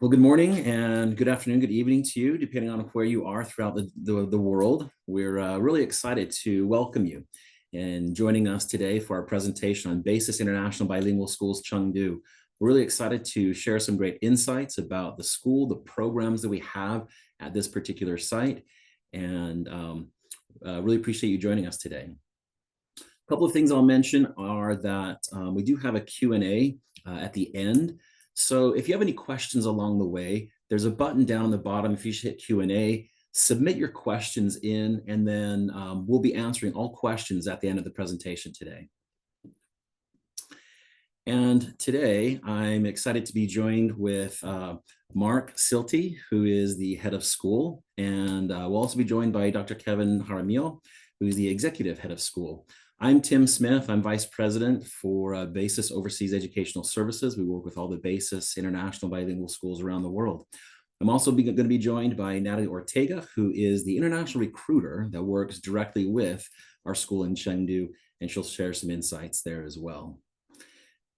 Well, good morning and good afternoon, good evening to you, depending on where you are throughout the world. We're really excited to welcome you and joining us today for our presentation on BASIS International Bilingual Schools Chengdu. We're really excited to share some great insights about the school, the programs that we have at this particular site, and really appreciate you joining us today. A couple of things I'll mention are that we do have a Q&A at the end. So if you have any questions along the way, there's a button down the bottom. If you just hit Q&A, submit your questions in, and then we'll be answering all questions at the end of the presentation today. And today, I'm excited to be joined with Mark Silty, who is the head of school, and we'll also be joined by Dr. Kevin Jaramillo, who is the executive head of school. I'm Tim Smith. I'm Vice President for BASIS Overseas Educational Services. We work with all the BASIS International Bilingual Schools around the world. I'm also going to be joined by Natalie Ortega, who is the international recruiter that works directly with our school in Chengdu, and she'll share some insights there as well.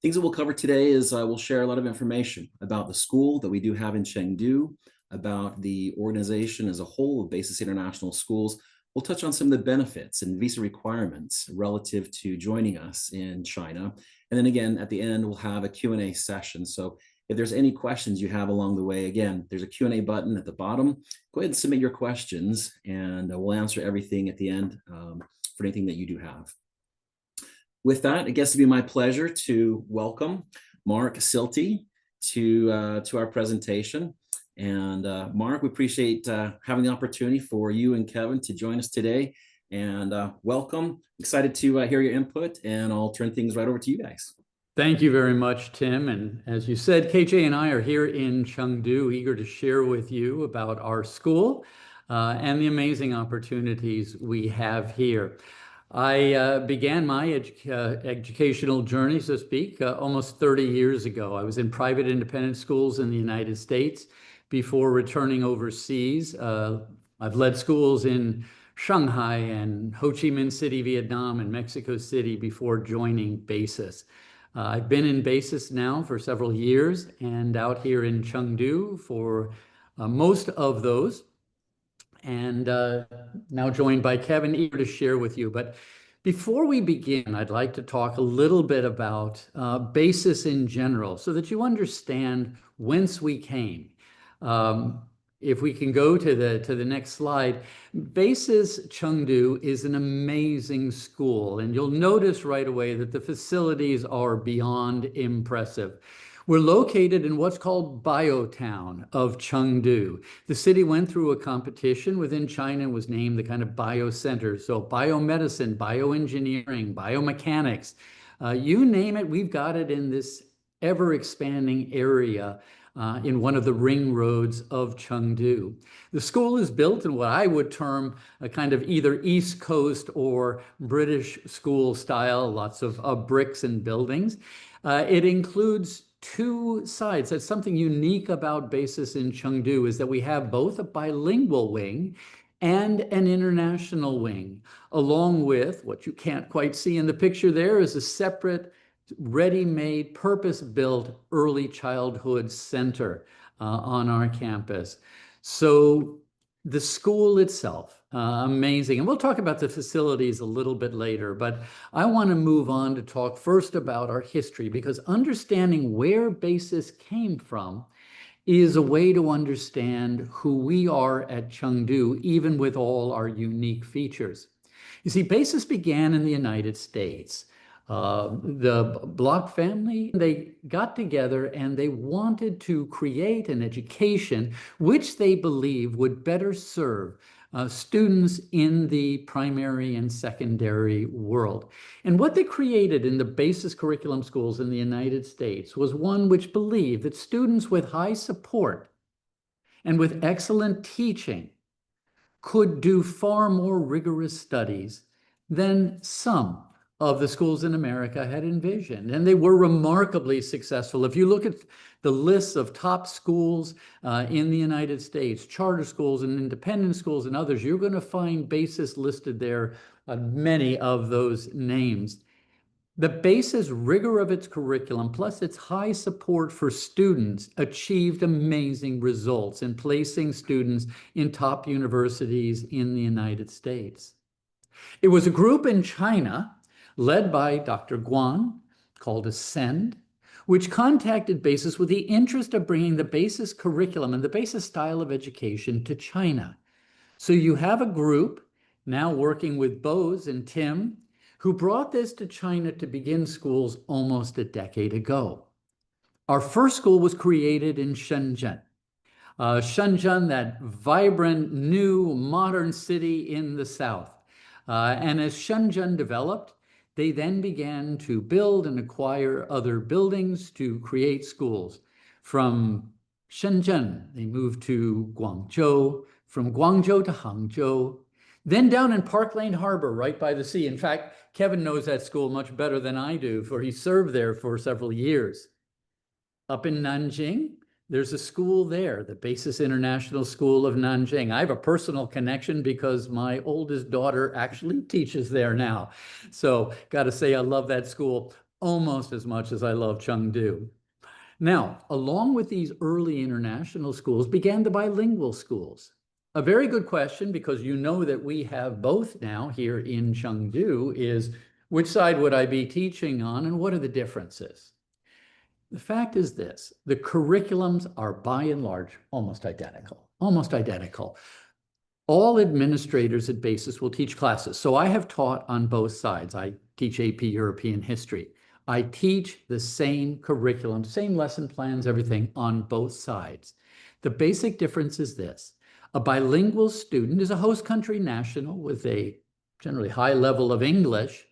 Things that we'll cover today is we'll share a lot of information about the school that we do have in Chengdu, about the organization as a whole of BASIS International Schools. We'll touch on some of the benefits and visa requirements relative to joining us in China. And then again, at the end, we'll have a Q&A session. So if there's any questions you have along the way, again, there's a Q&A button at the bottom. Go ahead and submit your questions, and we'll answer everything at the end for anything that you do have. With that, it gets to be my pleasure to welcome Mark Silty to our presentation. And Mark, we appreciate having the opportunity for you and Kevin to join us today. And welcome. Excited to hear your input, and I'll turn things right over to you guys. Thank you very much, Tim. And as you said, KJ and I are here in Chengdu, eager to share with you about our school and the amazing opportunities we have here. I began my educational journey, so to speak, almost 30 years ago. I was in private independent schools in the United States before returning overseas. I've led schools in Shanghai and Ho Chi Minh City, Vietnam, and Mexico City before joining BASIS. I've been in BASIS now for several years and out here in Chengdu for most of those. And now joined by Kevin, eager to share with you. But before we begin, I'd like to talk a little bit about BASIS in general so that you understand whence we came. If we can go to the next slide, BASIS Chengdu is an amazing school, and you'll notice right away that the facilities are beyond impressive. We're located in what's called Biotown of Chengdu. The city went through a competition within China and was named the kind of bio center. So biomedicine, bioengineering, biomechanics, you name it, we've got it in this ever-expanding area in one of the ring roads of Chengdu. The school is built in what I would term a kind of either East Coast or British school style, lots of bricks and buildings. It includes two sides. That's something unique about BASIS in Chengdu, is that we have both a bilingual wing and an international wing, along with what you can't quite see in the picture there is a separate ready-made, purpose-built early childhood center on our campus. So the school itself, amazing. And we'll talk about the facilities a little bit later, but I want to move on to talk first about our history, because understanding where BASIS came from is a way to understand who we are at Chengdu, even with all our unique features. You see, BASIS began in the United States. The Block family, they got together and they wanted to create an education which they believed would better serve students in the primary and secondary world. And what they created in the BASIS curriculum schools in the United States was one which believed that students with high support and with excellent teaching could do far more rigorous studies than some of the schools in America had envisioned. And they were remarkably successful. If you look at the lists of top schools in the United States, charter schools and independent schools and others, you're going to find BASIS listed there on many of those names. The basis rigor of its curriculum, plus its high support for students, achieved amazing results in placing students in top universities in the United States. It was a group in China led by Dr. Guan called Ascend, which contacted BASIS with the interest of bringing the BASIS curriculum and the BASIS style of education to China. So you have a group now working with Bose and Tim who brought this to China to begin schools almost a decade ago. Our first school was created in Shenzhen. Shenzhen, that vibrant, new, modern city in the south. And as Shenzhen developed, they then began to build and acquire other buildings to create schools. From Shenzhen, they moved to Guangzhou, from Guangzhou to Hangzhou, then down in Park Lane Harbor, right by the sea. In fact, Kevin knows that school much better than I do, for he served there for several years. Up in Nanjing, there's a school there, the BASIS International School of Nanjing. I have a personal connection because my oldest daughter actually teaches there now. So got to say, I love that school almost as much as I love Chengdu. Now, along with these early international schools began the bilingual schools. A very good question, because you know that we have both now here in Chengdu, is which side would I be teaching on and what are the differences? The fact is this: the curriculums are by and large almost identical, almost identical. All administrators at BASIS will teach classes. So I have taught on both sides. I teach AP European History. I teach the same curriculum, same lesson plans, everything on both sides. The basic difference is this: a bilingual student is a host country national with a generally high level of English,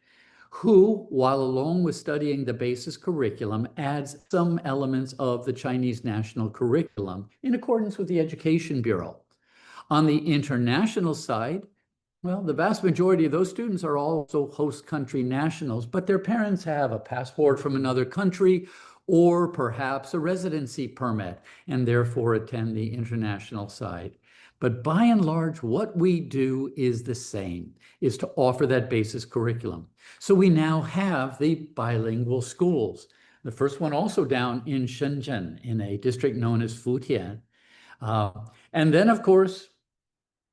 who, while along with studying the BASIS curriculum, adds some elements of the Chinese national curriculum in accordance with the Education Bureau. On the international side, well, the vast majority of those students are also host country nationals, but their parents have a passport from another country or perhaps a residency permit and therefore attend the international side. But by and large, what we do is the same, is to offer that BASIS curriculum. So we now have the bilingual schools. The first one also down in Shenzhen, in a district known as Futian. And then, of course,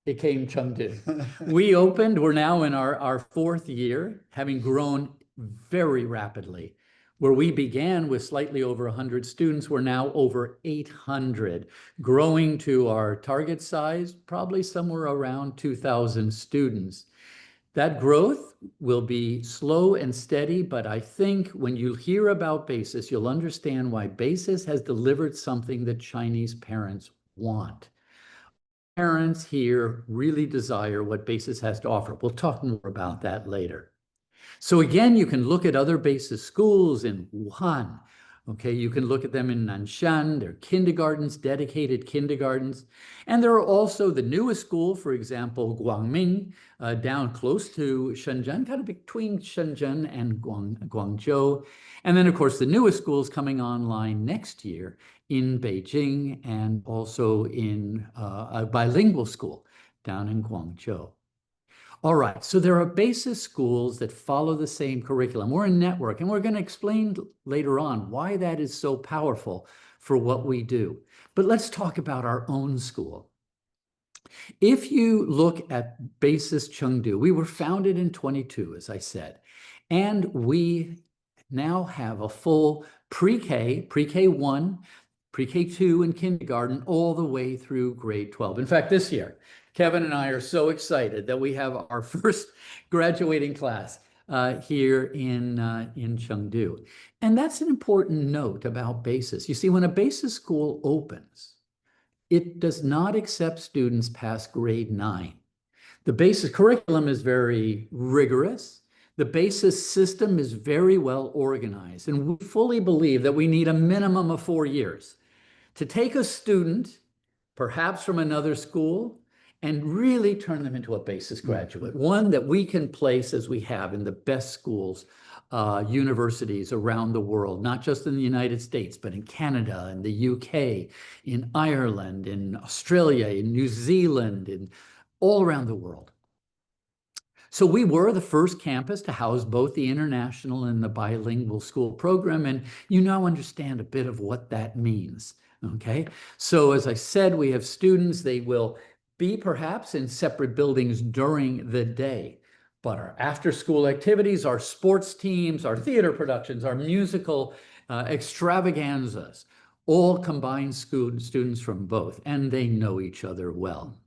it came Chengdu. We're now in our fourth year, having grown very rapidly. Where we began with slightly over 100 students, we're now over 800, growing to our target size, probably somewhere around 2,000 students. That growth will be slow and steady, but I think when you hear about BASIS, you'll understand why BASIS has delivered something that Chinese parents want. Parents here really desire what BASIS has to offer. We'll talk more about that later. So again, you can look at other BASIS schools in Wuhan. Okay, you can look at them in Nanshan. They're kindergartens, dedicated kindergartens. And there are also the newest school, for example, Guangming, down close to Shenzhen, kind of between Shenzhen and Guangzhou. And then, of course, the newest schools coming online next year in Beijing and also in a bilingual school down in Guangzhou. All right, so there are BASIS schools that follow the same curriculum. We're a network, and we're going to explain later on why that is so powerful for what we do. But let's talk about our own school. If you look at BASIS Chengdu, we were founded in 22, as I said, and we now have a full pre-K, pre-K1, pre-K2, and kindergarten all the way through grade 12. In fact, this year, Kevin and I are so excited that we have our first graduating class here in Chengdu. And that's an important note about BASIS. You see, when a BASIS school opens, it does not accept students past grade 9. The BASIS curriculum is very rigorous. The BASIS system is very well organized. And we fully believe that we need a minimum of 4 years to take a student, perhaps from another school, and really turn them into a BASIS graduate, one that we can place, as we have, in the best schools, universities around the world, not just in the United States, but in Canada, in the UK, in Ireland, in Australia, in New Zealand, in all around the world. So we were the first campus to house both the international and the bilingual school program, and you now understand a bit of what that means, okay? So as I said, we have students, they will be perhaps in separate buildings during the day, but our after-school activities, our sports teams, our theater productions, our musical extravaganzas, all combine students from both, and they know each other well.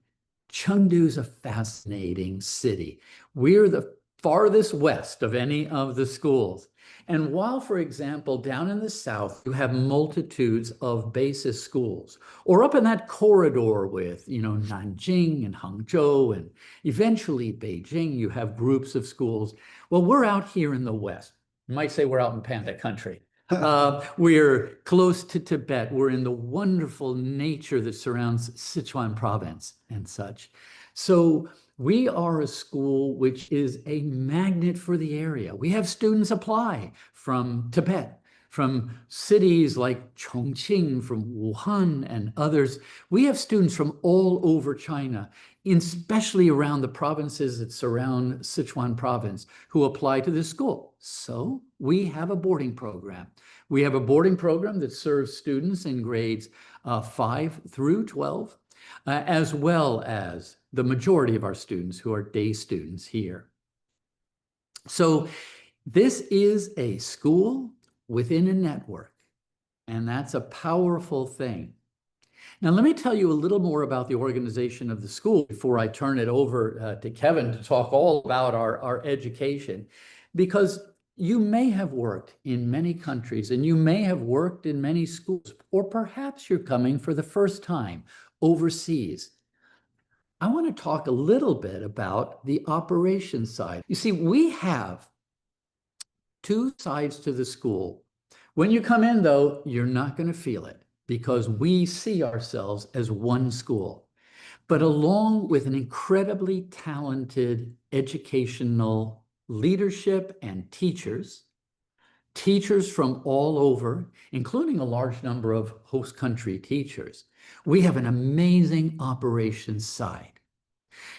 Chengdu's a fascinating city. We're the farthest west of any of the schools. And while, for example, down in the south, you have multitudes of basis schools, or up in that corridor with, Nanjing and Hangzhou and eventually Beijing, you have groups of schools. Well, we're out here in the west. You might say we're out in Panda country. We're close to Tibet. We're in the wonderful nature that surrounds Sichuan province and such. So we are a school which is a magnet for the area. We have students apply from Tibet, from cities like Chongqing, from Wuhan and others. We have students from all over China, especially around the provinces that surround Sichuan province, who apply to this school. So we have a boarding program. We have a boarding program that serves students in grades 5 through 12, as well as the majority of our students who are day students here. So this is a school within a network, and that's a powerful thing. Now, let me tell you a little more about the organization of the school before I turn it over to Kevin to talk all about our education, because you may have worked in many countries and you may have worked in many schools, or perhaps you're coming for the first time overseas. I want to talk a little bit about the operations side. You see, we have two sides to the school. When you come in, though, you're not going to feel it because we see ourselves as one school. But along with an incredibly talented educational leadership and teachers from all over, including a large number of host country teachers, we have an amazing operations side.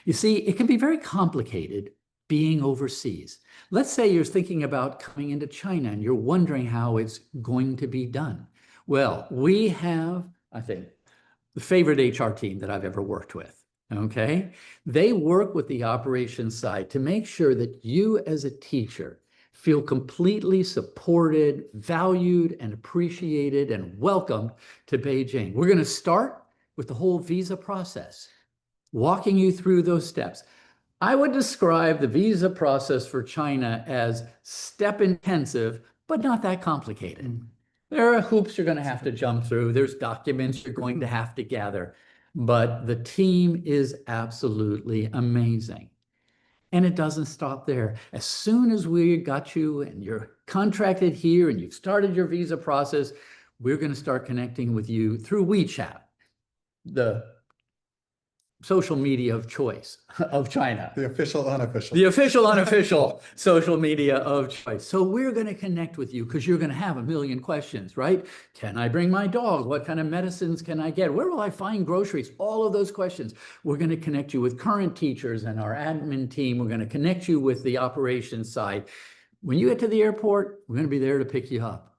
You see, it can be very complicated being overseas. Let's say you're thinking about coming into China and you're wondering how it's going to be done. Well, we have, I think, the favorite HR team that I've ever worked with, okay? They work with the operations side to make sure that you as a teacher feel completely supported, valued, and appreciated and welcomed to Beijing. We're going to start with the whole visa process, walking you through those steps. I would describe the visa process for China as step intensive, but not that complicated. There are hoops you're going to have to jump through. There's documents you're going to have to gather, but the team is absolutely amazing. And it doesn't stop there. As soon as we got you and you're contracted here and you've started your visa process, we're going to start connecting with you through WeChat, the social media of choice of China. The official, unofficial. The official, unofficial social media of choice. So we're going to connect with you because you're going to have a million questions, right? Can I bring my dog? What kind of medicines can I get? Where will I find groceries? All of those questions. We're going to connect you with current teachers and our admin team. We're going to connect you with the operations side. When you get to the airport, we're going to be there to pick you up.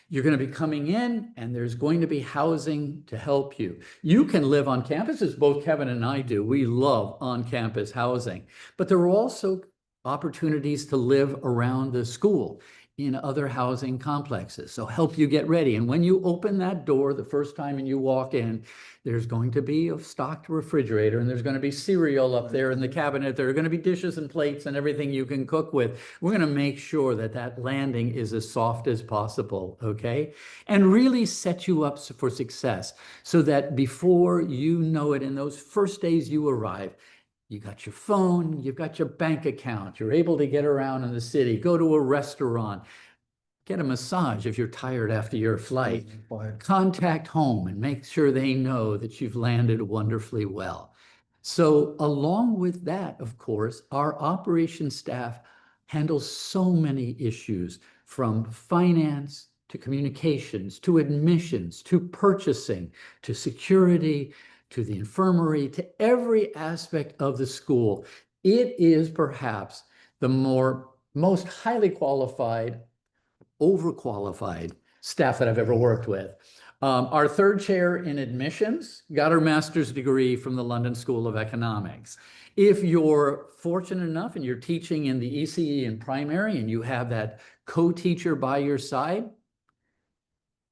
You're going to be coming in and there's going to be housing to help you. You can live on campus, as both Kevin and I do. We love on-campus housing, but there are also opportunities to live around the school in other housing complexes. So help you get ready. And when you open that door the first time and you walk in, there's going to be a stocked refrigerator and there's going to be cereal up there in the cabinet. There are going to be dishes and plates and everything you can cook with. We're going to make sure that that landing is as soft as possible, okay? And really set you up for success so that before you know it, in those first days you arrive, you got your phone, you've got your bank account, you're able to get around in the city, go to a restaurant, get a massage if you're tired after your flight, contact home and make sure they know that you've landed wonderfully well. So along with that, of course, our operations staff handles so many issues from finance to communications, to admissions, to purchasing, to security, to the infirmary, to every aspect of the school. It is perhaps the most highly qualified, overqualified staff that I've ever worked with. Our third chair in admissions got her master's degree from the London School of Economics. If you're fortunate enough and you're teaching in the ECE in primary and you have that co-teacher by your side,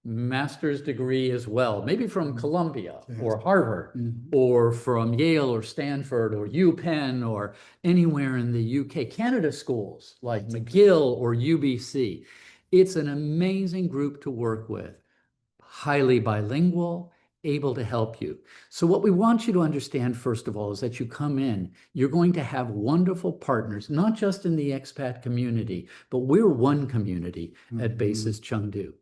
master's degree as well, maybe from Columbia or Harvard or from Yale or Stanford or UPenn or anywhere in the UK, Canada schools like McGill or UBC. It's an amazing group to work with, highly bilingual, able to help you. So what we want you to understand, first of all, is that you come in, you're going to have wonderful partners, not just in the expat community, but we're one community at Basis Chengdu.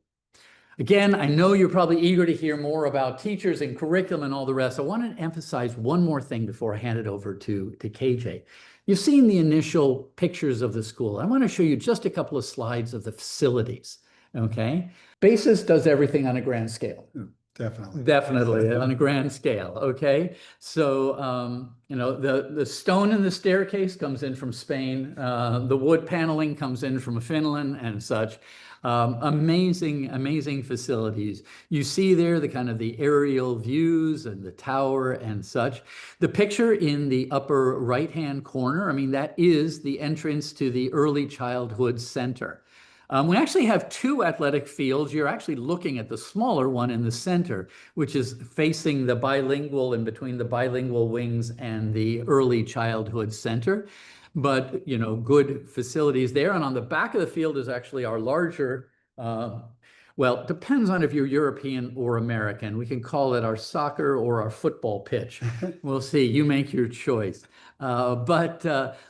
Again, I know you're probably eager to hear more about teachers and curriculum and all the rest. I want to emphasize one more thing before I hand it over to KJ. You've seen the initial pictures of the school. I want to show you just a couple of slides of the facilities, okay? Basis does everything on a grand scale. Definitely. Definitely on a grand scale, okay? So, you know, the stone in the staircase comes in from Spain. The wood paneling comes in from Finland and such. Amazing, amazing facilities. You see there the kind of the aerial views and the tower and such. The picture in the upper right-hand corner, I mean, that is the entrance to the Early Childhood Center. We actually have two athletic fields. You're actually looking at the smaller one in the center, which is facing the bilingual and between the bilingual wings and the Early Childhood Center. But, you know, good facilities there. And on the back of the field is actually our larger, well, it depends on if you're European or American. We can call it our soccer or our football pitch. We'll see. You make your choice. But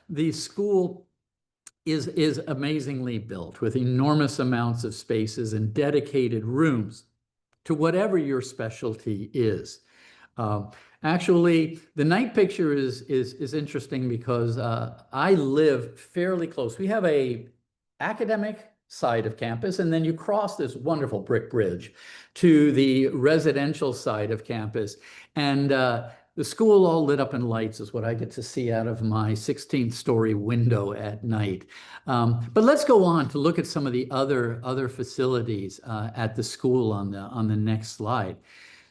the school is amazingly built with enormous amounts of spaces and dedicated rooms to whatever your specialty is. Actually, the night picture is interesting because I live fairly close. We have a academic side of campus, and then you cross this wonderful brick bridge to the residential side of campus. And the school all lit up in lights is what I get to see out of my 16th story window at night. But let's go on to look at some of the other facilities at the school on the next slide.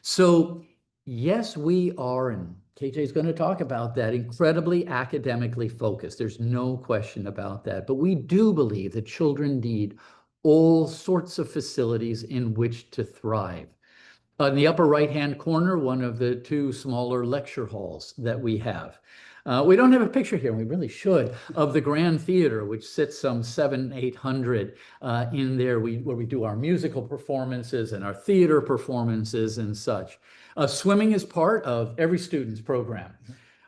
So yes, we are, and KJ is going to talk about that, incredibly academically focused. There's no question about that. But we do believe that children need all sorts of facilities in which to thrive. In the upper right-hand corner, one of the two smaller lecture halls that we have. We don't have a picture here, and we really should, of the Grand Theater, which sits some 700-800 in there, where we do our musical performances and our theater performances and such. Swimming is part of every student's program.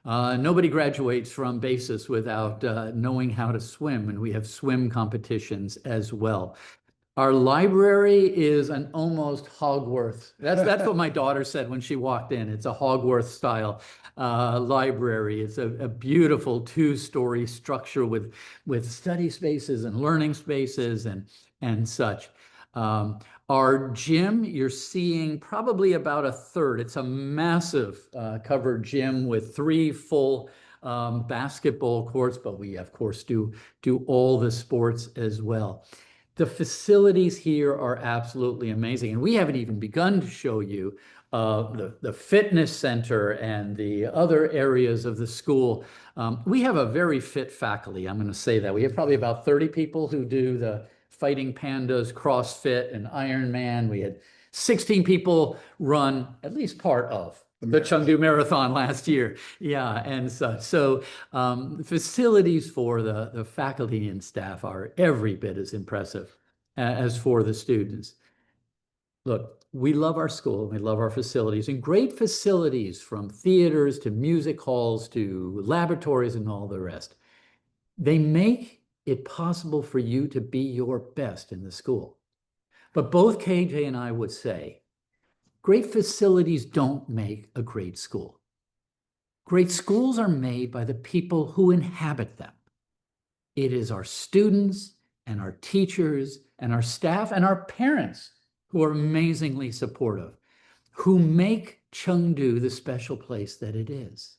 Nobody graduates from Basis without knowing how to swim, and we have swim competitions as well. Our library is an almost Hogwarts. That's what my daughter said when she walked in. It's a Hogwarts-style library. It's a beautiful two-story structure with study spaces and learning spaces and such. Our gym, you're seeing probably about a third. It's a massive covered gym with 3 full basketball courts, but we, of course, do all the sports as well. The facilities here are absolutely amazing. And we haven't even begun to show you the fitness center and the other areas of the school. We have a very fit faculty, I'm going to say that. We have probably about 30 people who do the Fighting Pandas, CrossFit, and Ironman. We had 16 people run at least part of the Chengdu Marathon last year. Yeah, and such. So facilities for the faculty and staff are every bit as impressive as for the students. Look, we love our school, we love our facilities, and great facilities from theaters to music halls to laboratories and all the rest. They make it possible for you to be your best in the school. But both KJ and I would say, great facilities don't make a great school. Great schools are made by the people who inhabit them. It is our students and our teachers and our staff and our parents who are amazingly supportive, who make Chengdu the special place that it is.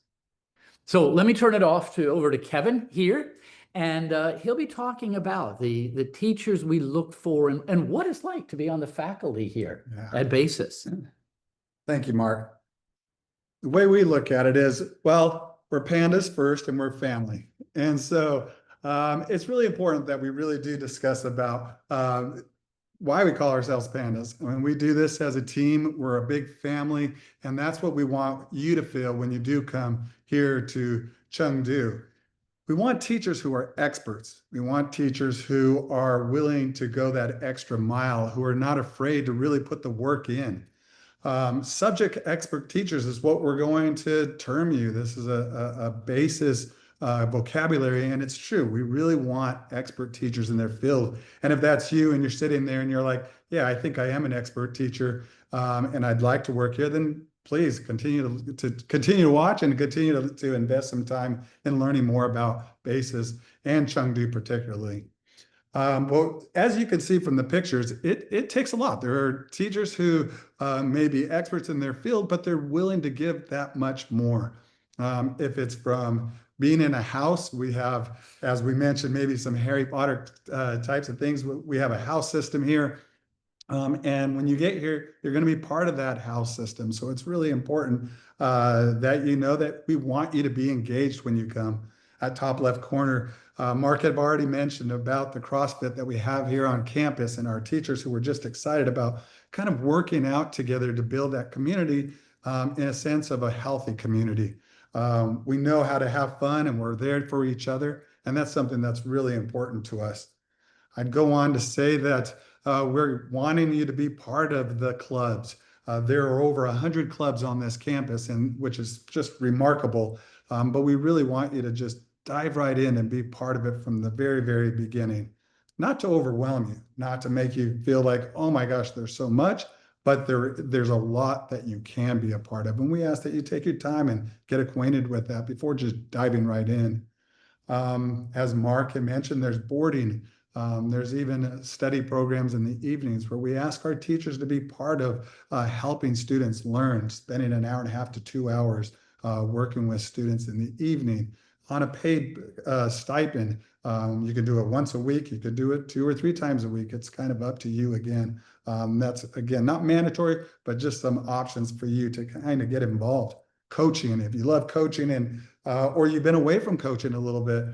So let me turn it over to Kevin here, and he'll be talking about the teachers we look for and what it's like to be on the faculty here at Basis. Thank you, Mark. The way we look at it is, well, we're pandas first and we're family. And so it's really important that we really do discuss about why we call ourselves pandas. When we do this as a team, we're a big family, and that's what we want you to feel when you do come here to Chengdu. We want teachers who are experts. We want teachers who are willing to go that extra mile, who are not afraid to really put the work in. Subject expert teachers is what we're going to term you. This is a basis vocabulary, and it's true. We really want expert teachers in their field. And if that's you and you're sitting there and you're like, yeah, I think I am an expert teacher, and I'd like to work here, then please continue to watch and continue to invest some time in learning more about basis and Chengdu particularly. Well, as you can see from the pictures, it takes a lot. There are teachers who may be experts in their field, but they're willing to give that much more. If it's from being in a house, we have, as we mentioned, maybe some Harry Potter types of things. We have a house system here. And when you get here, you're going to be part of that house system. So it's really important that you know that we want you to be engaged when you come. At top left corner, Mark had already mentioned about the CrossFit that we have here on campus and our teachers who were just excited about kind of working out together to build that community in a sense of a healthy community. We know how to have fun and we're there for each other. And that's something that's really important to us. I'd go on to say that we're wanting you to be part of the clubs. There are over 100 clubs on this campus, and which is just remarkable. But we really want you to just dive right in and be part of it from the very, very beginning. Not to overwhelm you, not to make you feel like, oh my gosh, there's so much, but there's a lot that you can be a part of. And we ask that you take your time and get acquainted with that before just diving right in. As Mark had mentioned, there's boarding. There's even study programs in the evenings where we ask our teachers to be part of helping students learn, spending an hour and a half to 2 hours working with students in the evening on a paid stipend. You can do it once a week. You could do it 2 or 3 times a week. It's kind of up to you again. That's, again, not mandatory, but just some options for you to kind of get involved. Coaching, if you love coaching and or you've been away from coaching a little bit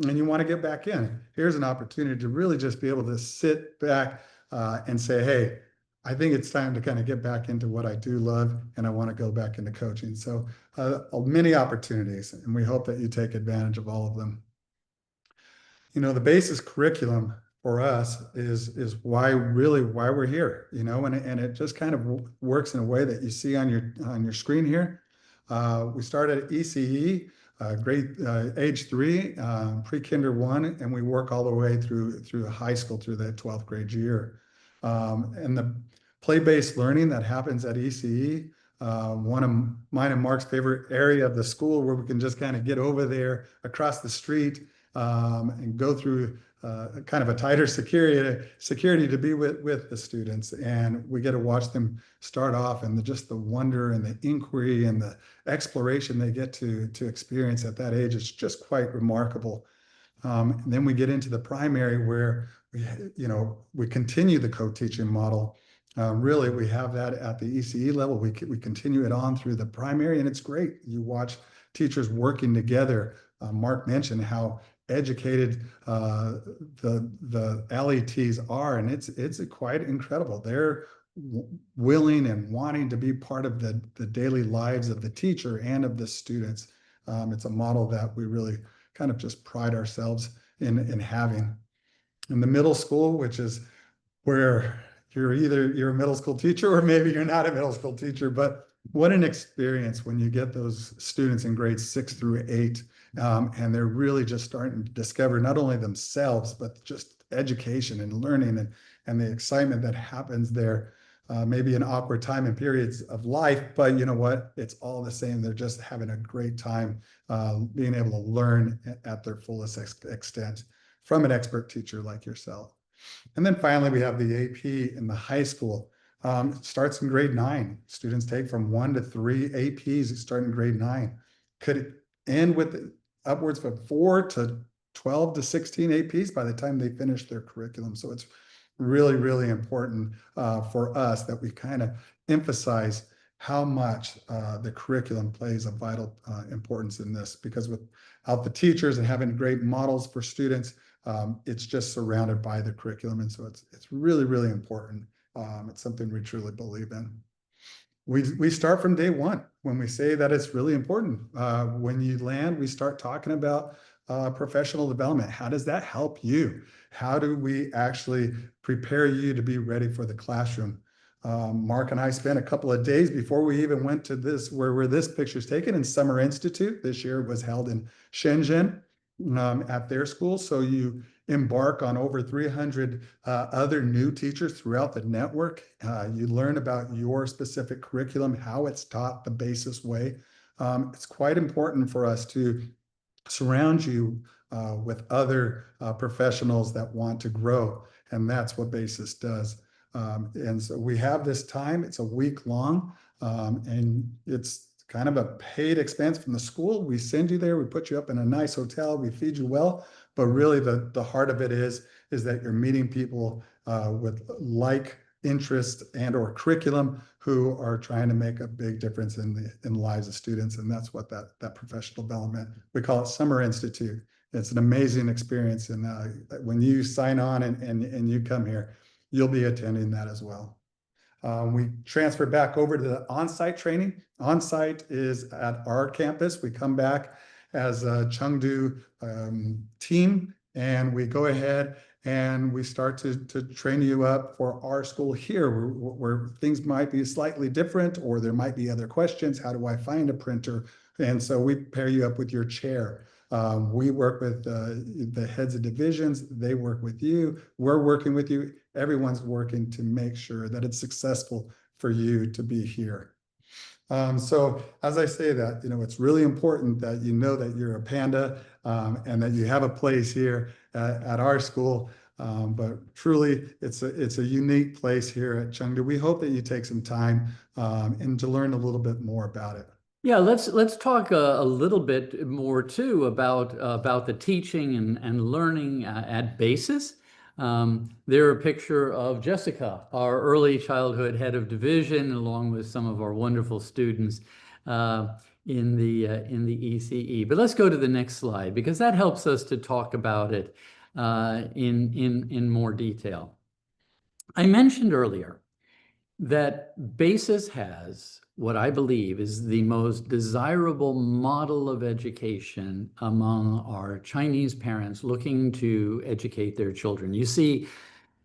and you want to get back in, here's an opportunity to really just be able to sit back and say, hey, I think it's time to kind of get back into what I do love, and I want to go back into coaching. So many opportunities, and we hope that you take advantage of all of them. You know, the basis curriculum for us is why we're here, you know, and it just kind of works in a way that you see on your screen here. We started at ECE, grade age 3, pre-kinder 1, and we work all the way through high school, through that 12th grade year. And the play-based learning that happens at ECE, one of mine and Mark's favorite area of the school, where we can just kind of get over there across the street and go through kind of a tighter security to be with the students. And we get to watch them start off, and just the wonder and the inquiry and the exploration they get to experience at that age is just quite remarkable. And then we get into the primary, where we continue the co-teaching model. Really, we have that at the ECE level. We continue it on through the primary, and it's great. You watch teachers working together. Mark mentioned how educated the LETs are, and it's quite incredible. They're willing and wanting to be part of the daily lives of the teacher and of the students. It's a model that we really kind of just pride ourselves in having. In the middle school, which is where you're a middle school teacher, or maybe you're not a middle school teacher, but what an experience when you get those students in grades 6 through 8, and they're really just starting to discover not only themselves, but just education and learning and the excitement that happens there. Maybe an awkward time in periods of life, but you know what? It's all the same. They're just having a great time being able to learn at their fullest extent from an expert teacher like yourself. And then finally, we have the AP in the high school. It starts in grade 9. Students take from 1 to 3 APs starting in grade 9. and with upwards of 4 to 12 to 16 APs by the time they finish their curriculum. So it's really, really important for us that we kind of emphasize how much the curriculum plays a vital importance in this, because without the teachers and having great models for students, it's just surrounded by the curriculum. And so it's really, really important. It's something we truly believe in. We start from day one when we say that it's really important. When you land, we start talking about professional development. How does that help you? How do we actually prepare you to be ready for the classroom? Mark and I spent a couple of days before we even went to this, where this picture is taken, in Summer Institute. This year was held in Shenzhen at their school. So you embark on over 300 other new teachers throughout the network. You learn about your specific curriculum, how it's taught the BASIS way. It's quite important for us to surround you with other professionals that want to grow, and that's what BASIS does. And so we have this time, it's a week long, and it's kind of a paid expense from the school. We send you there, we put you up in a nice hotel, we feed you well, but really the heart of it is that you're meeting people with like interest and or curriculum who are trying to make a big difference in the lives of students. And that's what that professional development, we call it Summer Institute. It's an amazing experience. And when you sign on and you come here, you'll be attending that as well. We transfer back over to the on-site training. On-site is at our campus. We come back as a Chengdu team, and we go ahead and we start to train you up for our school here, where things might be slightly different, or there might be other questions. How do I find a printer? And so we pair you up with your chair. We work with the heads of divisions. They work with you. We're working with you. Everyone's working to make sure that it's successful for you to be here. So as I say that, it's really important that you know that you're a Panda and that you have a place here at our school. But truly, it's a unique place here at Chengdu. We hope that you take some time and to learn a little bit more about it. Yeah, let's talk a little bit more too about the teaching and learning at BASIS. There a picture of Jessica, our early childhood head of division, along with some of our wonderful students in the ECE. But let's go to the next slide, because that helps us to talk about it in more detail. I mentioned earlier that BASIS has what I believe is the most desirable model of education among our Chinese parents looking to educate their children. You see,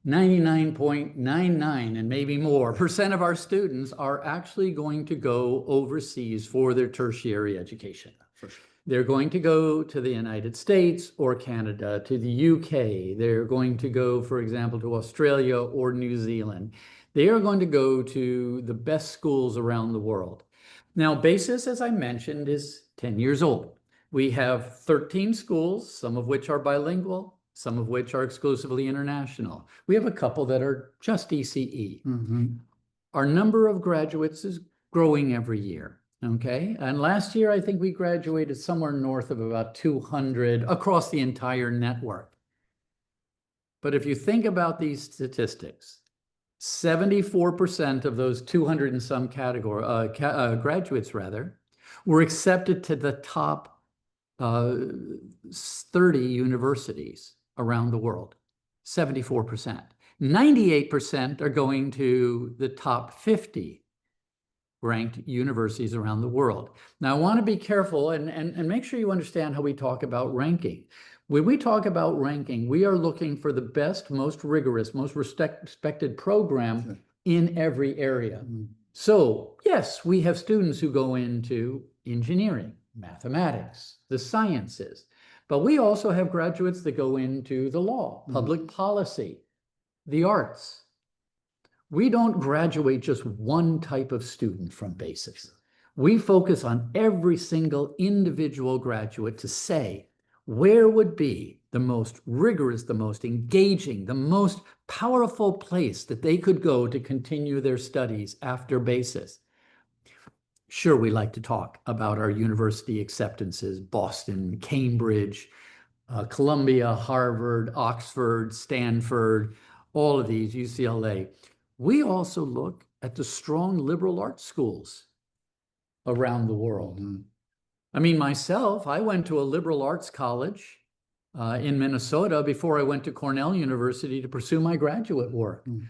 99.99 and maybe more % of our students are actually going to go overseas for their tertiary education. For sure. They're going to go to the United States or Canada, to the UK. They're going to go, for example, to Australia or New Zealand. They are going to go to the best schools around the world. Now, BASIS, as I mentioned, is 10 years old. We have 13 schools, some of which are bilingual, some of which are exclusively international. We have a couple that are just ECE. Mm-hmm. Our number of graduates is growing every year. Okay, and last year, I think we graduated somewhere north of about 200 across the entire network. But if you think about these statistics, 74% of those 200 and some graduates were accepted to the top 30 universities around the world. 74%. 98% are going to the top 50 ranked universities around the world. Now, I want to be careful and make sure you understand how we talk about ranking. When we talk about ranking, we are looking for the best, most rigorous, most respected program in every area. Mm-hmm. So, yes, we have students who go into engineering, mathematics, the sciences, but we also have graduates that go into the law, public policy, the arts. We don't graduate just one type of student from BASIS. We focus on every single individual graduate to say, where would be the most rigorous, the most engaging, the most powerful place that they could go to continue their studies after BASIS? Sure, we like to talk about our university acceptances, Boston, Cambridge, Columbia, Harvard, Oxford, Stanford, all of these, UCLA. We also look at the strong liberal arts schools around the world. Mhm. I mean, myself, I went to a liberal arts college in Minnesota before I went to Cornell University to pursue my graduate work. Mm.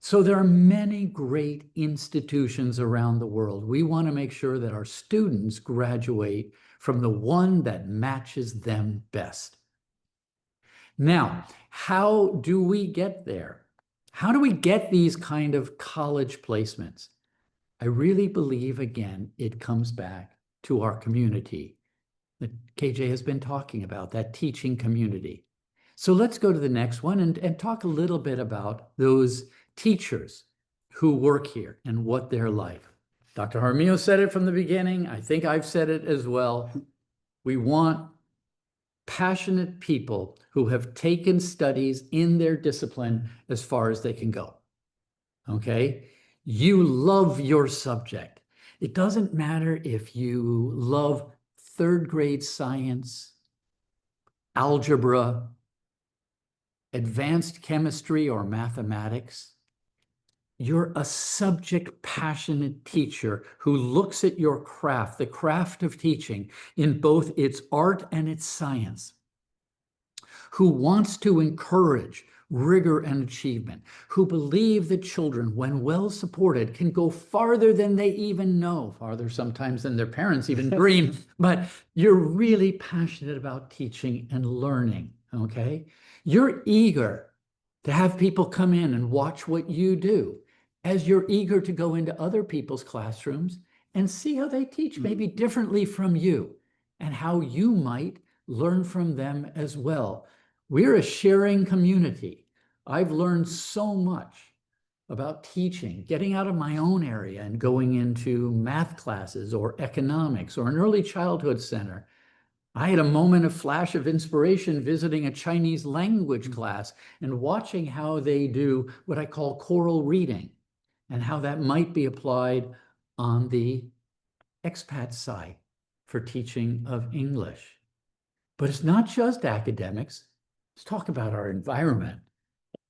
So there are many great institutions around the world. We want to make sure that our students graduate from the one that matches them best. Now, how do we get there? How do we get these kind of college placements? I really believe, again, it comes back to our community that KJ has been talking about, that teaching community. So let's go to the next one and talk a little bit about those teachers who work here and what they're like. Dr. Jaramillo said it from the beginning. I think I've said it as well. We want passionate people who have taken studies in their discipline as far as they can go. Okay? You love your subject. It doesn't matter if you love third grade science, algebra, advanced chemistry, or mathematics. You're a subject passionate teacher who looks at your craft, the craft of teaching, in both its art and its science, who wants to encourage rigor and achievement, who believe that children, when well supported, can go farther than they even know, farther sometimes than their parents even dream. But you're really passionate about teaching and learning, okay? You're eager to have people come in and watch what you do, as you're eager to go into other people's classrooms and see how they teach maybe differently from you and how you might learn from them as well. We're a sharing community. I've learned so much about teaching, getting out of my own area and going into math classes or economics or an early childhood center. I had a moment of flash of inspiration visiting a Chinese language class and watching how they do what I call choral reading and how that might be applied on the expat side for teaching of English. But it's not just academics. Let's talk about our environment.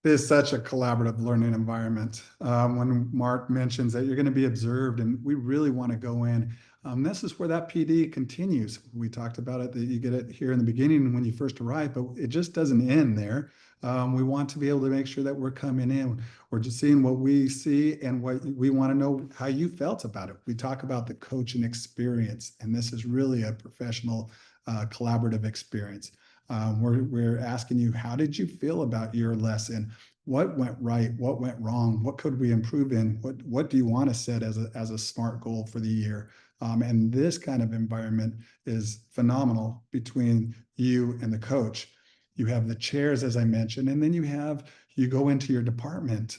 It is such a collaborative learning environment. When Mark mentions that you're going to be observed, and we really want to go in, this is where that PD continues. We talked about it, that you get it here in the beginning when you first arrive, but it just doesn't end there. We want to be able to make sure that we're coming in, we're just seeing what we see and what we want to know how you felt about it. We talk about the coaching experience, and this is really a professional collaborative experience. We're asking you, how did you feel about your lesson? What went right? What went wrong? What could we improve in? What do you want to set as a SMART goal for the year? And this kind of environment is phenomenal between you and the coach. You have the chairs, as I mentioned, and then you go into your department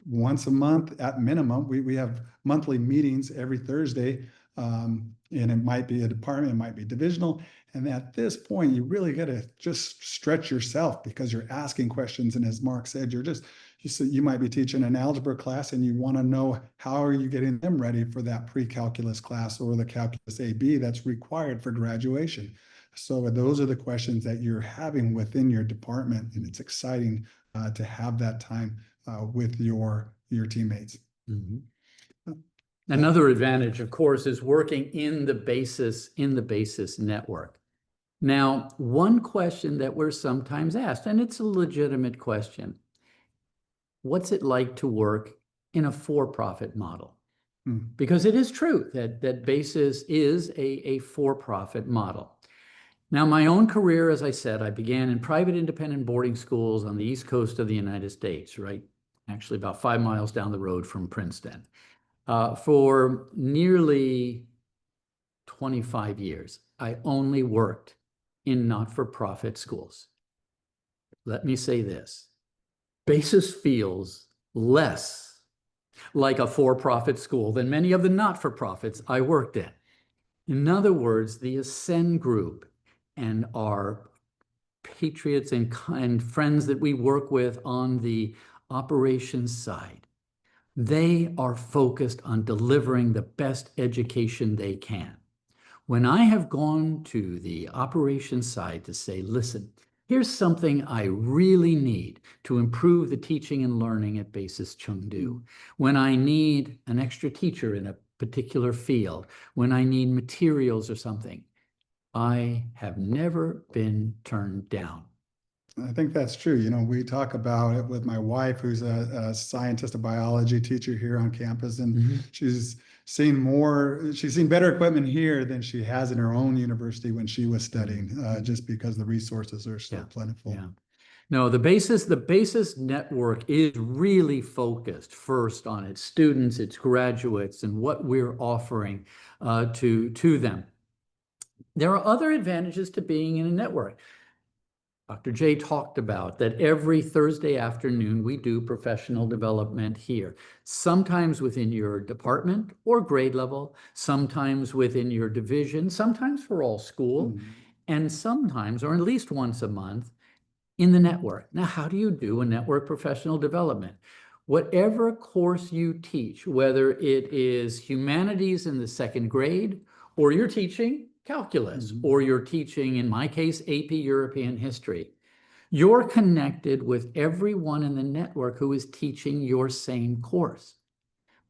once a month at minimum. We have monthly meetings every Thursday, and it might be a department, it might be divisional. And at this point, you really got to just stretch yourself because you're asking questions. And as Mark said, you might be teaching an algebra class and you want to know how are you getting them ready for that pre-calculus class or the calculus AB that's required for graduation. So those are the questions that you're having within your department, and it's exciting to have that time with your teammates. Mm-hmm. Another advantage, of course, is working in the basis network. Now, one question that we're sometimes asked, and it's a legitimate question, what's it like to work in a for-profit model? Because it is true that BASIS is a for-profit model. Now, my own career, as I said, I began in private independent boarding schools on the East Coast of the United States, right? Actually, about 5 miles down the road from Princeton. For nearly 25 years, I only worked in not-for-profit schools. Let me say this, BASIS feels less like a for-profit school than many of the not-for-profits I worked in. In other words, the Ascend Group and our patriots and friends that we work with on the operations side They are focused on delivering the best education they can. When I have gone to the operations side to say, listen, here's something I really need to improve the teaching and learning at Basis Chengdu. When I need an extra teacher in a particular field, when I need materials or something, I have never been turned down. I think that's true. You know, we talk about it with my wife, who's a scientist, a biology teacher here on campus, and she's seen better equipment here than she has in her own university when she was studying, just because the resources are so plentiful. Yeah. No, the Basis network is really focused first on its students, its graduates, and what we're offering to them. There are other advantages to being in a network. Dr. J talked about that every Thursday afternoon we do professional development here, sometimes within your department or grade level, sometimes within your division, sometimes for all school, and sometimes, or at least once a month, in the network. Now, how do you do a network professional development? Whatever course you teach, whether it is humanities in the second grade, or you're teaching calculus, or you're teaching, in my case, AP European history, you're connected with everyone in the network who is teaching your same course.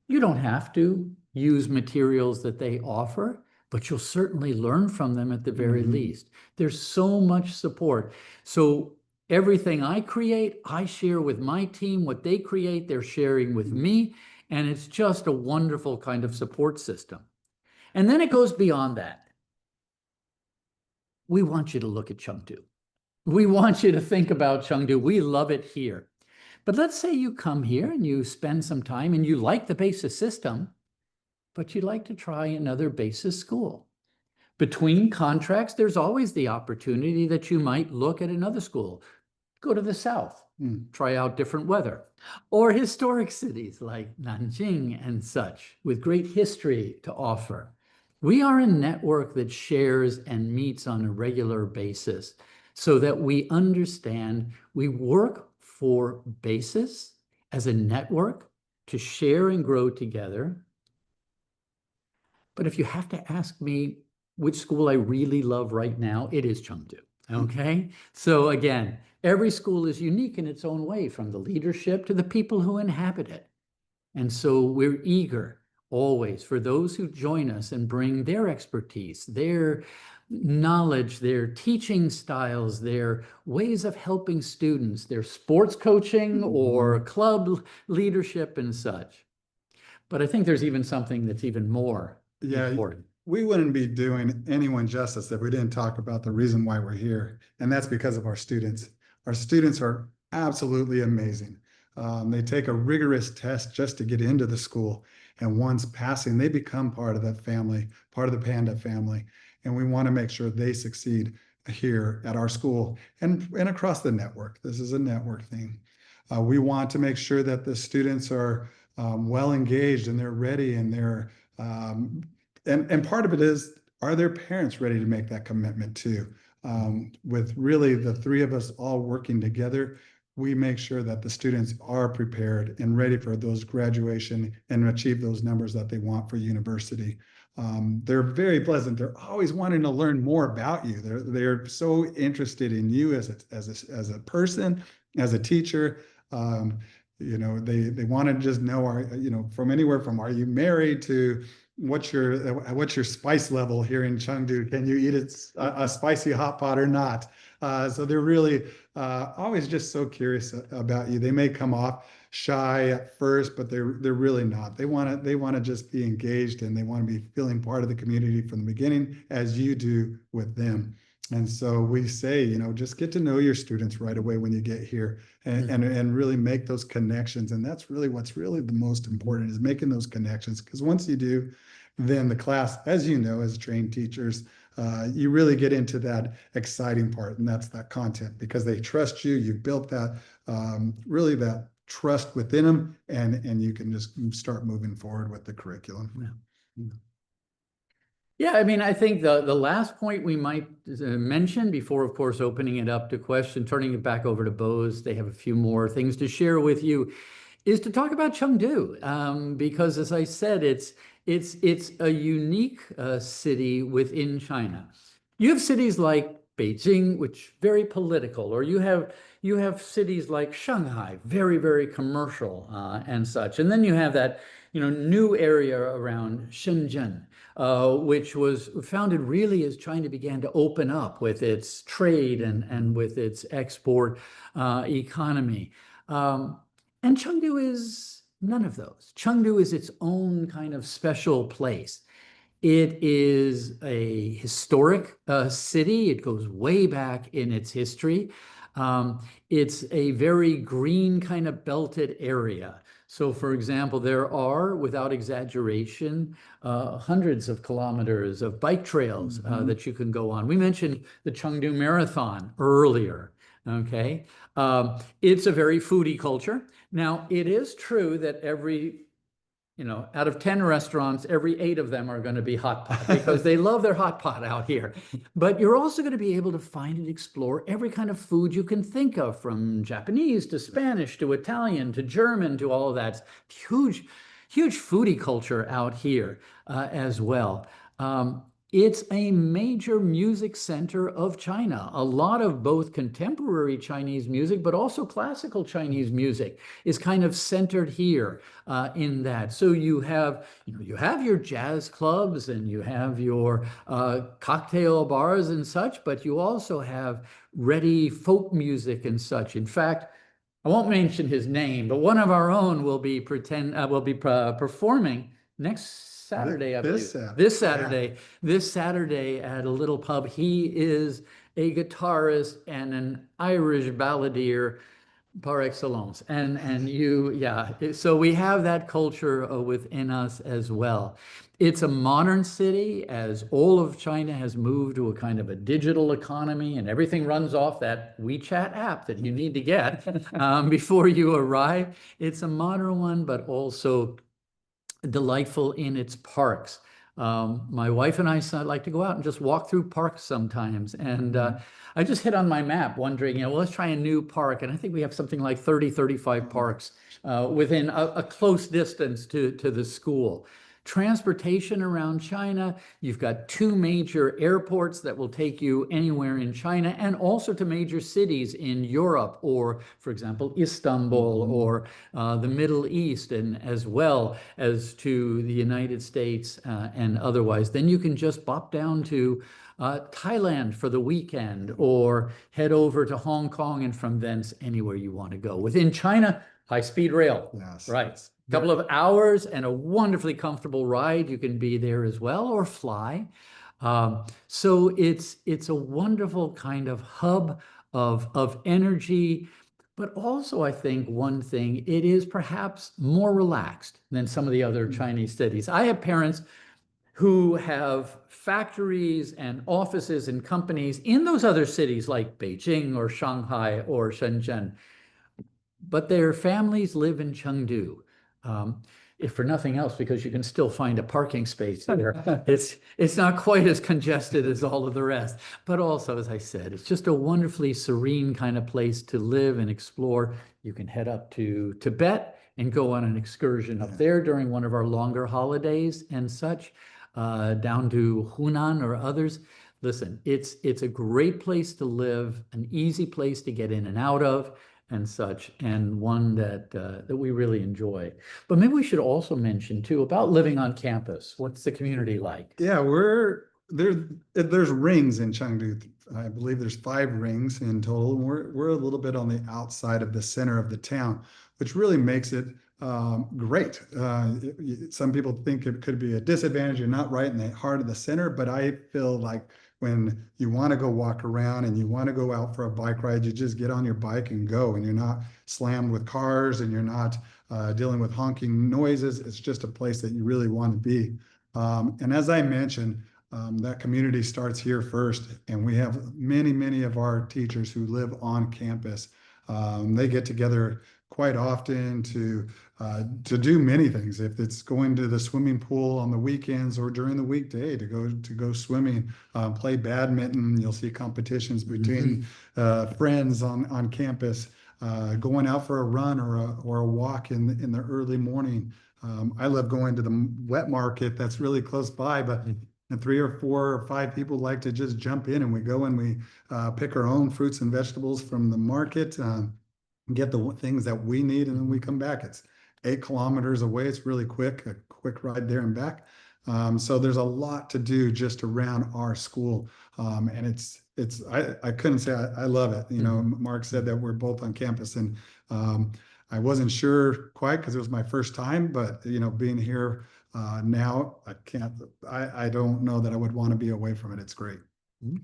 You don't have to use materials that they offer, but you'll certainly learn from them at the very least. There's so much support. So everything I create, I share with my team. What they create, they're sharing with me. And it's just a wonderful kind of support system. And then it goes beyond that. We want you to look at Chengdu. We want you to think about Chengdu. We love it here. But let's say you come here and you spend some time and you like the Basis system, but you'd like to try another Basis school. Between contracts, there's always the opportunity that you might look at another school. Go to the south, try out different weather, or historic cities like Nanjing and such, with great history to offer. We are a network that shares and meets on a regular basis so that we understand we work for Basis as a network to share and grow together. But if you have to ask me which school I really love right now, it is Chengdu, okay? So again, every school is unique in its own way, from the leadership to the people who inhabit it. And so we're eager always for those who join us and bring their expertise, their knowledge, their teaching styles, their ways of helping students, their sports coaching or club leadership and such. But I think there's even something that's even more important. We wouldn't be doing anyone justice if we didn't talk about the reason why we're here, and that's because of our students. Our students are absolutely amazing. They take a rigorous test just to get into the school, and once passing, they become part of that family, part of the Panda family, and we want to make sure they succeed here at our school and across the network. This is a network thing. We want to make sure that the students are well engaged and they're ready, and they're and part of it is, are their parents ready to make that commitment too? With really the three of us all working together, we make sure that the students are prepared and ready for those graduation and achieve those numbers that they want for university. They're very pleasant. They're always wanting to learn more about you. They're so interested in you as a person, as a teacher. You know, they want to just know, from anywhere from, are you married, to what's your spice level here in Chengdu? Can you eat a spicy hot pot or not? So they're really always just so curious about you. They may come off shy at first, but they're really not. They want to just be engaged, and they want to be feeling part of the community from the beginning, as you do with them. And so we say, just get to know your students right away when you get here, and really make those connections. And that's really what's really the most important, is making those connections. Because once you do, then the class, as you know, as trained teachers, you really get into that exciting part, and that's that content, because they trust you. You've built that, really that trust within them, and you can just start moving forward with the curriculum. Yeah, I mean, I think the last point we might mention before, of course, opening it up to question, turning it back over to Bose, they have a few more things to share with you, is to talk about Chengdu, because as I said, it's a unique city within China. You have cities like Beijing, which very political, or you have cities like Shanghai, very, very commercial and such. And then you have that, new area around Shenzhen, which was founded really as China began to open up with its trade and with its export economy. And Chengdu is none of those. Chengdu is its own kind of special place. It is a historic city. It goes way back in its history. It's a very green kind of belted area. So, for example, there are, without exaggeration, hundreds of kilometers of bike trails that you can go on. We mentioned the Chengdu Marathon earlier. Okay, it's a very foodie culture. Now, it is true that out of 10 restaurants, every 8 of them are going to be hot pot because they love their hot pot out here. But you're also going to be able to find and explore every kind of food you can think of, from Japanese to Spanish to Italian to German to all of that. Huge, huge foodie culture out here as well. It's a major music center of China. A lot of both contemporary Chinese music, but also classical Chinese music is kind of centered here in that. So you have your jazz clubs and you have your cocktail bars and such, but you also have ready folk music and such. In fact, I won't mention his name, but one of our own will be performing next Saturday, I believe. This Saturday at a little pub. He is a guitarist and an Irish balladeer par excellence. So we have that culture within us as well. It's a modern city, as all of China has moved to a kind of a digital economy, and everything runs off that WeChat app that you need to get before you arrive. It's a modern one, but also delightful in its parks. My wife and I like to go out and just walk through parks sometimes. And I just hit on my map wondering, well, let's try a new park. And I think we have something like 35 parks within a close distance to the school. Transportation around China, you've got 2 major airports that will take you anywhere in China, and also to major cities in Europe, or, for example, Istanbul or the Middle East, and as well as to the United States and otherwise. Then you can just bop down to Thailand for the weekend, or head over to Hong Kong, and from thence anywhere you want to go. Within China, high-speed rail. Yes. Right. A couple of hours and a wonderfully comfortable ride. You can be there as well, or fly. So it's a wonderful kind of hub of energy, but also I think one thing, it is perhaps more relaxed than some of the other Chinese cities. I have parents who have factories and offices and companies in those other cities like Beijing or Shanghai or Shenzhen, but their families live in Chengdu. If for nothing else, because you can still find a parking space there. It's not quite as congested as all of the rest, but also, as I said, it's just a wonderfully serene kind of place to live and explore. You can head up to Tibet and go on an excursion up there during one of our longer holidays and such, down to Hunan or others. Listen, it's a great place to live, an easy place to get in and out of, and such, and one that we really enjoy. But maybe we should also mention too about living on campus. What's the community like? Yeah, there's rings in Chengdu. I believe there's 5 rings in total, and we're a little bit on the outside of the center of the town, which really makes it great. Some people think it could be a disadvantage. You're not right in the heart of the center, but I feel like when you want to go walk around and you want to go out for a bike ride, you just get on your bike and go, and you're not slammed with cars, and you're not dealing with honking noises. It's just a place that you really want to be. And as I mentioned, that community starts here first, and we have many of our teachers who live on campus. They get together quite often to do many things. If it's going to the swimming pool on the weekends or during the weekday to go swimming, play badminton. You'll see competitions between friends on campus. going out for a run or a walk in the early morning. I love going to the wet market that's really close by, but and 3 or 4 or 5 people like to just jump in, and we go and we pick our own fruits and vegetables from the market, get the things that we need, and then we come back. It's 8 kilometers away. It's really quick, a quick ride there and back. So there's a lot to do just around our school. And I couldn't say I love it. You know, Mark said that we're both on campus, and I wasn't sure quite because it was my first time, but you know, being here now, I don't know that I would want to be away from it. It's great. Okay.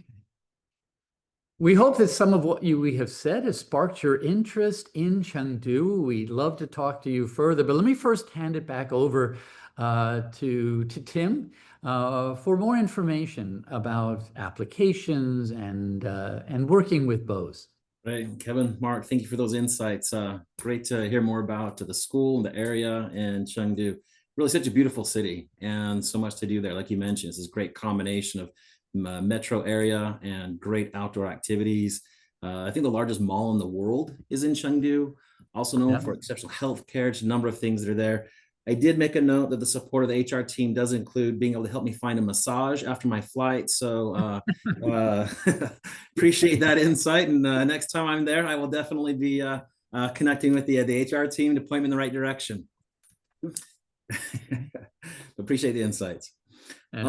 We hope that some of what we have said has sparked your interest in Chengdu. We'd love to talk to you further, but let me first hand it back over to Tim for more information about applications and working with BOEs. Right, Kevin, Mark, thank you for those insights. Great to hear more about the school, the area, and Chengdu. Really such a beautiful city and so much to do there. Like you mentioned, it's this great combination of metro area and great outdoor activities. I think the largest mall in the world is in Chengdu, also known for exceptional healthcare. Just a number of things that are there. I did make a note that the support of the HR team does include being able to help me find a massage after my flight. So appreciate that insight. And next time I'm there, I will definitely be connecting with the HR team to point me in the right direction. Appreciate the insights. A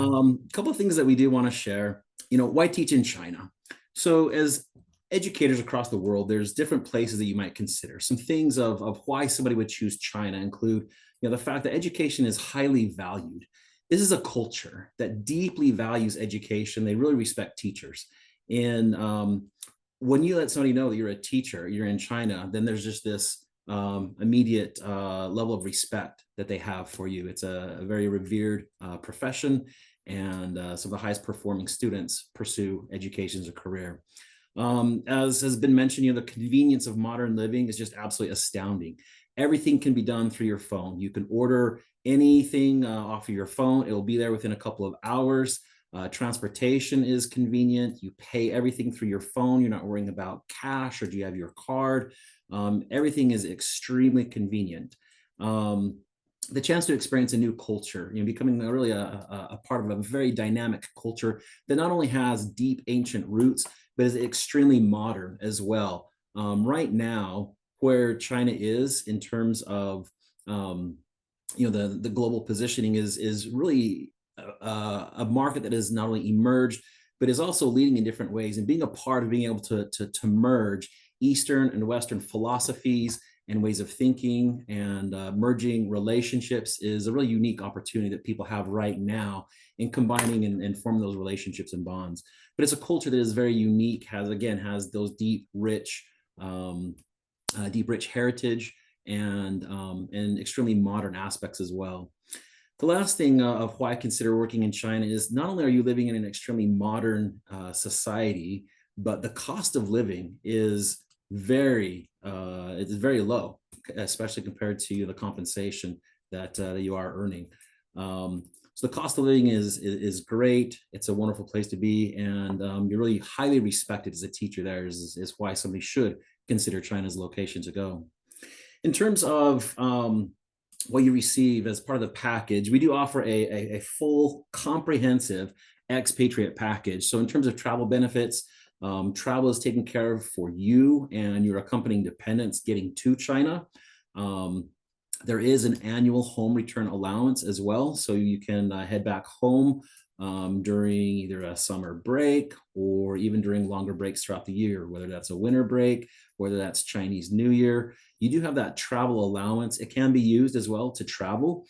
couple of things that we do want to share. You know, why teach in China? So as educators across the world, there's different places that you might consider. Some things of why somebody would choose China include, you know, the fact that education is highly valued. This is a culture that deeply values education. They really respect teachers. And when you let somebody know that you're a teacher, you're in China, then there's just this immediate level of respect that they have for you. It's a very revered profession, and some of the highest performing students pursue education as a career. As has been mentioned, you know, the convenience of modern living is just absolutely astounding. Everything can be done through your phone. You can order anything off of your phone. It will be there within a couple of hours. Transportation is convenient. You pay everything through your phone. You're not worrying about cash or do you have your card. Everything is extremely convenient. The chance to experience a new culture, you know, becoming really a part of a very dynamic culture that not only has deep ancient roots, but is extremely modern as well. Right now, where China is in terms of, you know, the global positioning is really a market that has not only emerged, but is also leading in different ways and being a part of being able to merge Eastern and Western philosophies and ways of thinking and merging relationships is a really unique opportunity that people have right now in combining and forming those relationships and bonds. But it's a culture that is very unique, has those deep, rich heritage and extremely modern aspects as well. The last thing of why I consider working in China is not only are you living in an extremely modern society, but the cost of living is very low, especially compared to the compensation that you are earning. So the cost of living is great. It's a wonderful place to be, and you're really highly respected as a teacher there. Is why somebody should consider China as a location to go. In terms of what you receive as part of the package, we do offer a full, comprehensive expatriate package. So in terms of travel benefits, travel is taken care of for you and your accompanying dependents getting to China. There is an annual home return allowance as well. So you can head back home during either a summer break or even during longer breaks throughout the year, whether that's a winter break, whether that's Chinese New Year. You do have that travel allowance. It can be used as well to travel.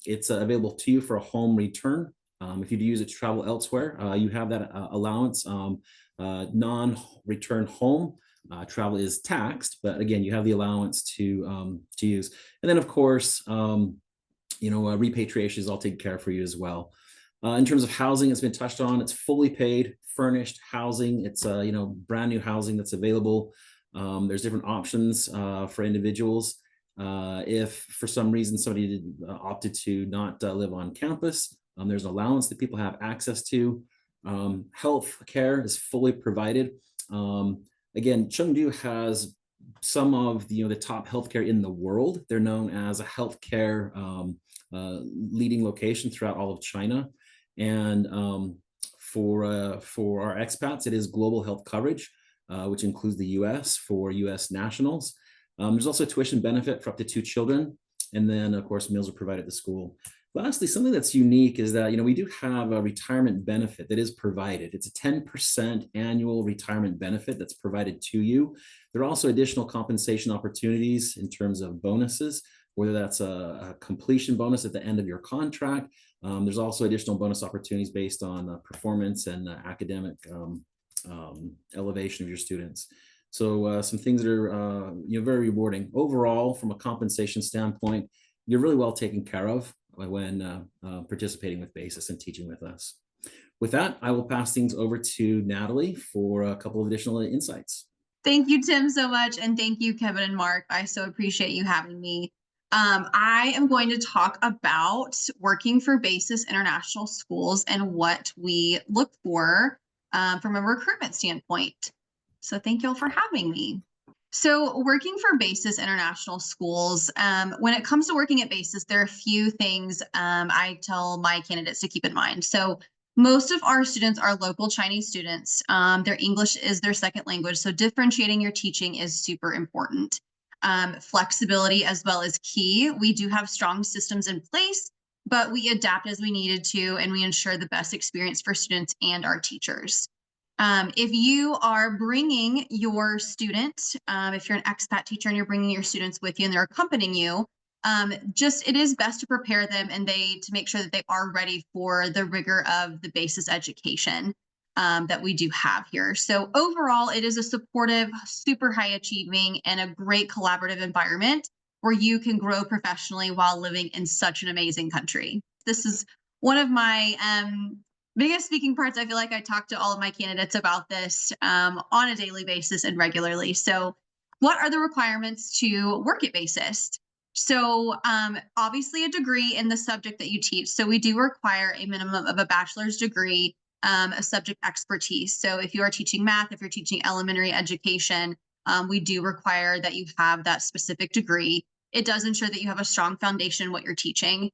It's available to you for a home return. If you do use it to travel elsewhere, you have that allowance. Non-return home travel is taxed, but again, you have the allowance to use. And then, of course, repatriation is all taken care of for you as well. In terms of housing, it's been touched on. It's fully paid, furnished housing. It's brand new housing that's available. There's different options for individuals. If for some reason somebody opted to not live on campus, there's an allowance that people have access to. Health care is fully provided. Again, Chengdu has some of the top healthcare in the world. They're known as a healthcare leading location throughout all of China. And for our expats, it is global health coverage, which includes the US for US nationals. There's also tuition benefit for up to 2 children. And then, of course, meals are provided at the school. Lastly, something that's unique is that we do have a retirement benefit that is provided. It's a 10% annual retirement benefit that's provided to you. There are also additional compensation opportunities in terms of bonuses, whether that's a completion bonus at the end of your contract. There's also additional bonus opportunities based on performance and academic elevation of your students. So some things that are very rewarding. Overall, from a compensation standpoint, you're really well taken care of when participating with BASIS and teaching with us. With that, I will pass things over to Natalie for a couple of additional insights. Thank you, Tim, so much. And thank you, Kevin and Mark. I so appreciate you having me. I am going to talk about working for BASIS International Schools and what we look for from a recruitment standpoint. So thank you all for having me. So working for BASIS International Schools, when it comes to working at BASIS, there are a few things I tell my candidates to keep in mind. So most of our students are local Chinese students. Their English is their second language, so differentiating your teaching is super important. Flexibility as well is key. We do have strong systems in place, but we adapt as we needed to, and we ensure the best experience for students and our teachers. If you are bringing your students, if you're an expat teacher and you're bringing your students with you and they're accompanying you, it is best to prepare them and to make sure that they are ready for the rigor of the BASIS education that we do have here. So overall, it is a supportive, super high achieving, and a great collaborative environment where you can grow professionally while living in such an amazing country. This is one of my biggest speaking parts. I feel like I talk to all of my candidates about this on a daily basis and regularly. So what are the requirements to work at BASIS? So obviously a degree in the subject that you teach. So we do require a minimum of a bachelor's degree, a subject expertise. So if you are teaching math, if you're teaching elementary education, we do require that you have that specific degree. It does ensure that you have a strong foundation in what you're teaching.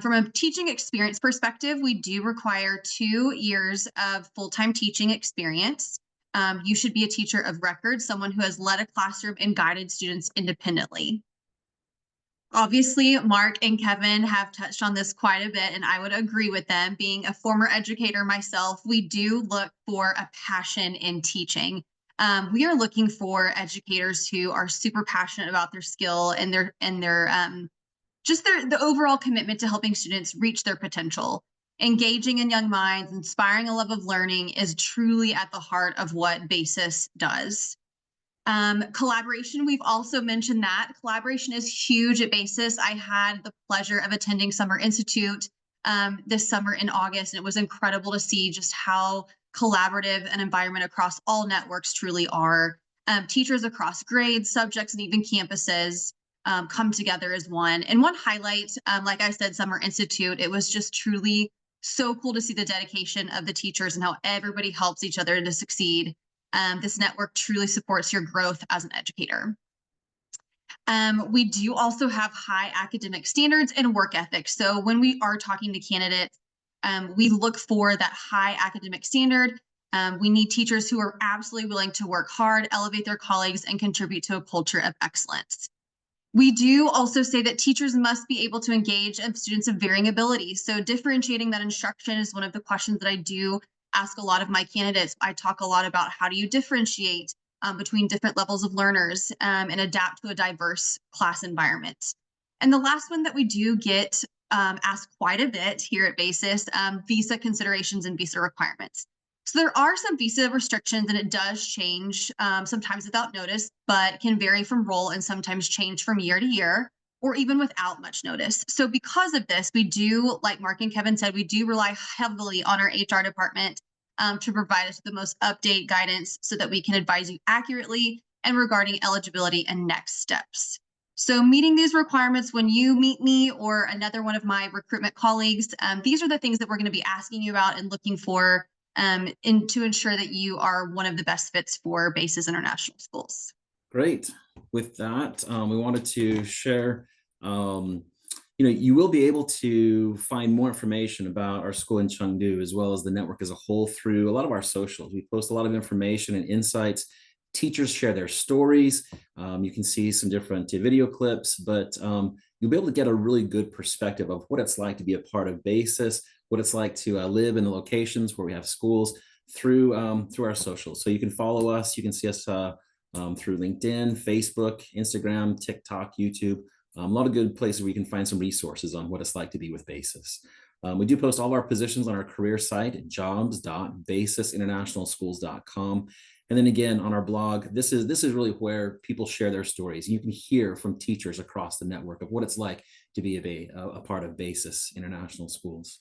From a teaching experience perspective, we do require 2 years of full-time teaching experience. You should be a teacher of record, someone who has led a classroom and guided students independently. Obviously, Mark and Kevin have touched on this quite a bit, and I would agree with them. Being a former educator myself, we do look for a passion in teaching. We are looking for educators who are super passionate about their skill and the overall commitment to helping students reach their potential. Engaging in young minds, inspiring a love of learning is truly at the heart of what BASIS does. Collaboration, we've also mentioned that. Collaboration is huge at BASIS. I had the pleasure of attending Summer Institute this summer in August, and it was incredible to see just how collaborative an environment across all networks truly are. Teachers across grades, subjects, and even campuses come together as one. And one highlight, like I said, Summer Institute, it was just truly so cool to see the dedication of the teachers and how everybody helps each other to succeed. This network truly supports your growth as an educator. We do also have high academic standards and work ethics. So when we are talking to candidates, we look for that high academic standard. We need teachers who are absolutely willing to work hard, elevate their colleagues, and contribute to a culture of excellence. We do also say that teachers must be able to engage students of varying abilities. So differentiating that instruction is one of the questions that I do ask a lot of my candidates. I talk a lot about how do you differentiate between different levels of learners and adapt to a diverse class environment. And the last one that we do get asked quite a bit here at BASIS, visa considerations and visa requirements. So there are some visa restrictions, and it does change sometimes without notice, but can vary from role and sometimes change from year to year, or even without much notice. So because of this, we do, like Mark and Kevin said, we do rely heavily on our HR department to provide us the most up-to-date guidance so that we can advise you accurately and regarding eligibility and next steps. So meeting these requirements when you meet me or another one of my recruitment colleagues, these are the things that we're going to be asking you about and looking for to ensure that you are one of the best fits for BASIS International Schools. Great. With that, we wanted to share, you will be able to find more information about our school in Chengdu, as well as the network as a whole, through a lot of our socials. We post a lot of information and insights. Teachers share their stories. You can see some different video clips, but you'll be able to get a really good perspective of what it's like to be a part of BASIS, what it's like to live in the locations where we have schools through our socials. So you can follow us. You can see us through LinkedIn, Facebook, Instagram, TikTok, YouTube. A lot of good places where you can find some resources on what it's like to be with BASIS. We do post all of our positions on our career site at jobs.basisinternationalschools.com. And then again, on our blog, this is really where people share their stories. You can hear from teachers across the network of what it's like to be a part of BASIS International Schools.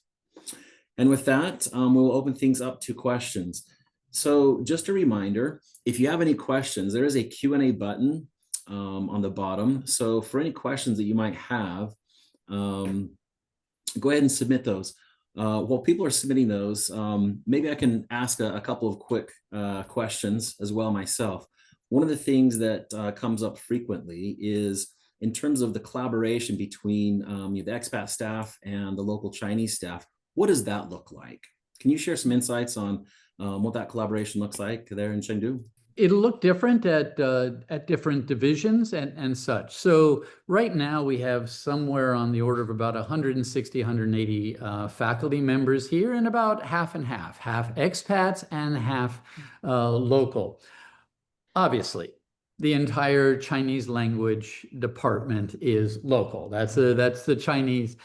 And with that, we'll open things up to questions. So just a reminder, if you have any questions, there is a Q&A button on the bottom. So for any questions that you might have, go ahead and submit those. While people are submitting those, maybe I can ask a couple of quick questions as well myself. One of the things that comes up frequently is in terms of the collaboration between the expat staff and the local Chinese staff. What does that look like? Can you share some insights on what that collaboration looks like there in Chengdu? It'll look different at different divisions and such. So right now we have somewhere on the order of about 160, 180 faculty members here, and about half and half expats and half local. Obviously, the entire Chinese language department is local. That's the Chinese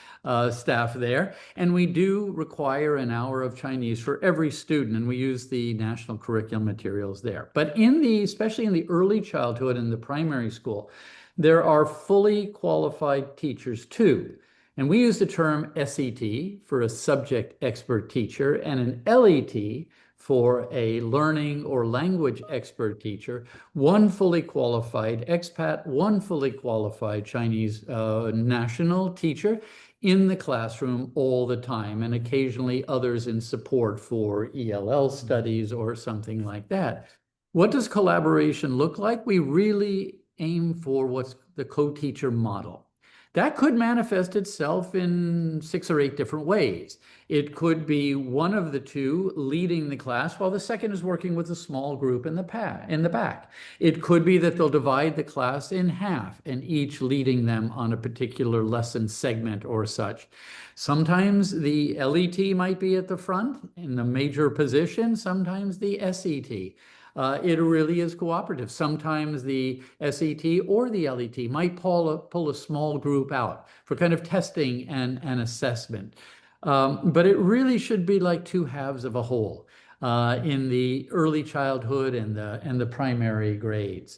staff there. And we do require an hour of Chinese for every student, and we use the national curriculum materials there. But especially in the early childhood and the primary school, there are fully qualified teachers too. And we use the term SET for a subject expert teacher, and an LET for a learning or language expert teacher, one fully qualified expat, one fully qualified Chinese national teacher in the classroom all the time, and occasionally others in support for ELL studies or something like that. What does collaboration look like? We really aim for what's the co-teacher model. That could manifest itself in 6 or 8 different ways. It could be one of the two leading the class while the second is working with a small group in the back. It could be that they'll divide the class in half and each leading them on a particular lesson segment or such. Sometimes the LET might be at the front in the major position, sometimes the SET. It really is cooperative. Sometimes the SET or the LET might pull a small group out for kind of testing and assessment. But it really should be like two halves of a whole in the early childhood and the primary grades.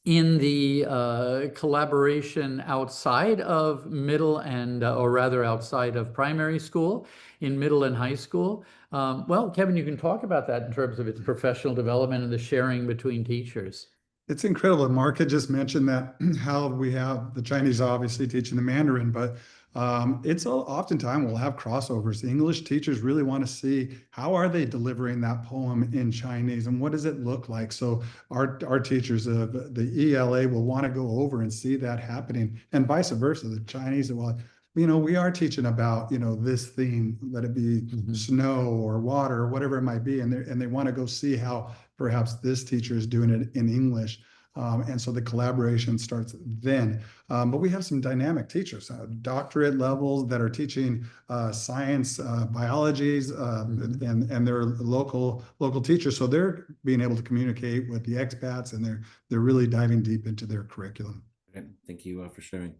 In the collaboration outside of middle and, or rather outside of primary school, in middle and high school, well, Kevin, you can talk about that in terms of its professional development and the sharing between teachers. It's incredible. Mark had just mentioned that how we have the Chinese obviously teaching the Mandarin, but oftentimes we'll have crossovers. The English teachers really want to see how are they delivering that poem in Chinese and what does it look like. So our teachers of the ELA will want to go over and see that happening, and vice versa. The Chinese will, we are teaching about, this theme, let it be snow or water or whatever it might be. And they want to go see how perhaps this teacher is doing it in English. And so the collaboration starts then. But we have some dynamic teachers, doctorate levels that are teaching science, biologies, and they're local teachers. So they're being able to communicate with the expats, and they're really diving deep into their curriculum. Okay, thank you for sharing.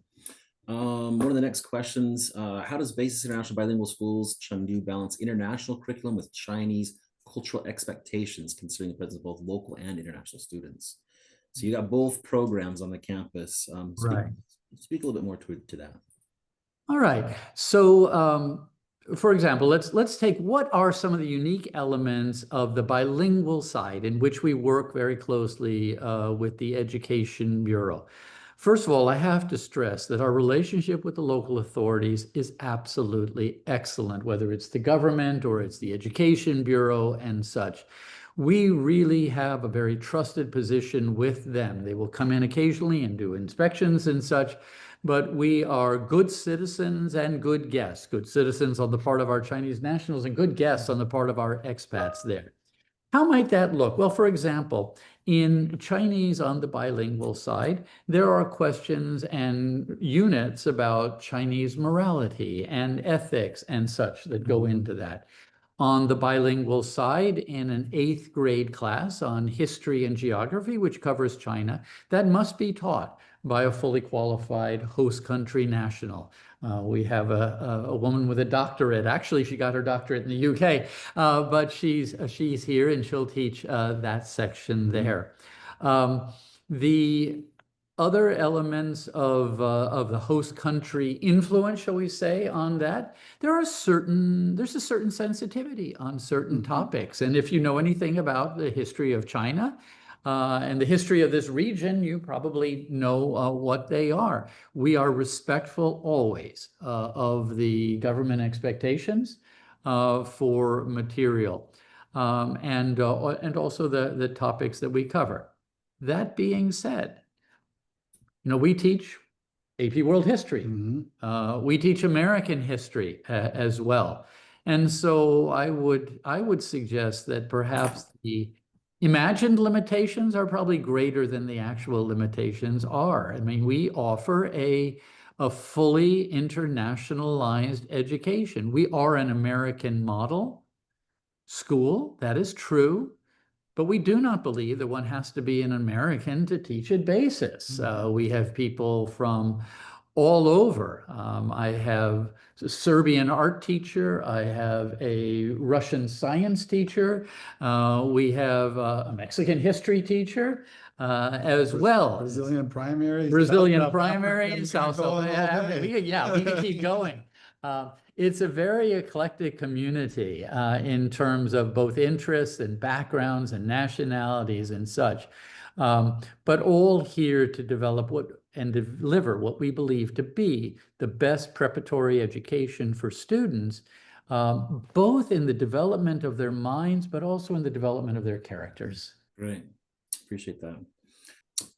One of the next questions, how does BASIS International Bilingual Schools Chengdu balance international curriculum with Chinese cultural expectations, considering the presence of both local and international students? So you got both programs on the campus. Right. Speak a little bit more to that. All right. So, for example, let's take what are some of the unique elements of the bilingual side in which we work very closely with the Education Bureau. First of all, I have to stress that our relationship with the local authorities is absolutely excellent, whether it's the government or it's the Education Bureau and such. we really have a very trusted position with them. They will come in occasionally and do inspections and such, but we are good citizens and good guests, good citizens on the part of our Chinese nationals and good guests on the part of our expats there. How might that look? Well, for example, in Chinese on the bilingual side, there are questions and units about Chinese morality and ethics and such that go into that. On the bilingual side, in an 8th grade class on history and geography, which covers China, that must be taught by a fully qualified host country national. We have a woman with a doctorate. Actually, she got her doctorate in the UK, but she's here and she'll teach that section there. The other elements of the host country influence, shall we say, on that, there's a certain sensitivity on certain topics. And if you know anything about the history of China, and the history of this region, you probably know what they are. We are respectful always of the government expectations for material and also the topics that we cover. That being said, we teach AP World History. We teach American history as well. And so I would suggest that perhaps the imagined limitations are probably greater than the actual limitations are. I mean, we offer a fully internationalized education. We are an American model school, that is true, but we do not believe that one has to be an American to teach at BASIS. We have people from all over. I have a Serbian art teacher. I have a Russian science teacher. We have a Mexican history teacher as well. Brazilian primary. Brazilian primary. South Africa. We can keep going. It's a very eclectic community in terms of both interests and backgrounds and nationalities and such. But all here to develop and deliver what we believe to be the best preparatory education for students, both in the development of their minds, but also in the development of their characters. Great. Appreciate that.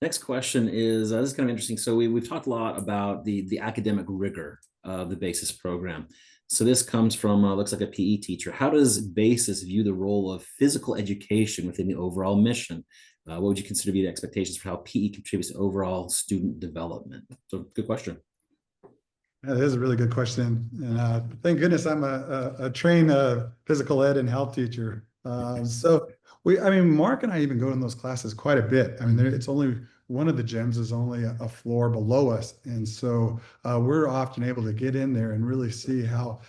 Next question is, this is kind of interesting. So we've talked a lot about the academic rigor of the BASIS program. So this comes from, looks like a PE teacher. How does BASIS view the role of physical education within the overall mission? What would you consider to be the expectations for how PE contributes to overall student development? So good question. That is a really good question. And thank goodness I'm a trained physical ed and health teacher. So Mark and I even go in those classes quite a bit. I mean, it's only one of the gyms is only a floor below us. And so we're often able to get in there and really see how,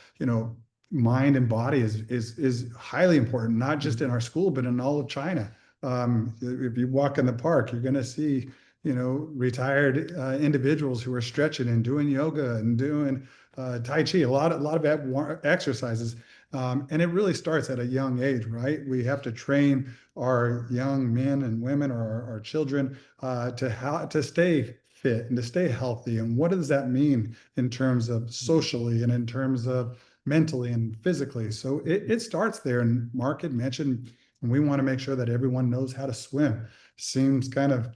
mind and body is highly important, not just in our school, but in all of China. If you walk in the park, you're going to see, retired individuals who are stretching and doing yoga and doing Tai Chi, a lot of exercises. And it really starts at a young age, right? We have to train our young men and women or our children to stay fit and to stay healthy. And what does that mean in terms of socially and in terms of mentally and physically? So it starts there. And Mark had mentioned, and we want to make sure that everyone knows how to swim. Seems kind of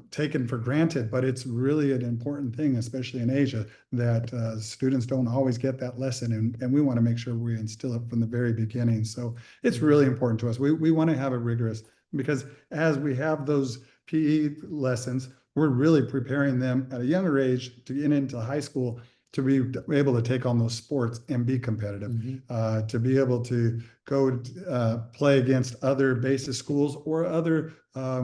taken for granted, but it's really an important thing, especially in Asia, that students don't always get that lesson. And we want to make sure we instill it from the very beginning. So it's really important to us. We want to have a rigorous, because as we have those PE lessons, we're really preparing them at a younger age to get into high school to be able to take on those sports and be competitive, to be able to go play against other BASIS schools or other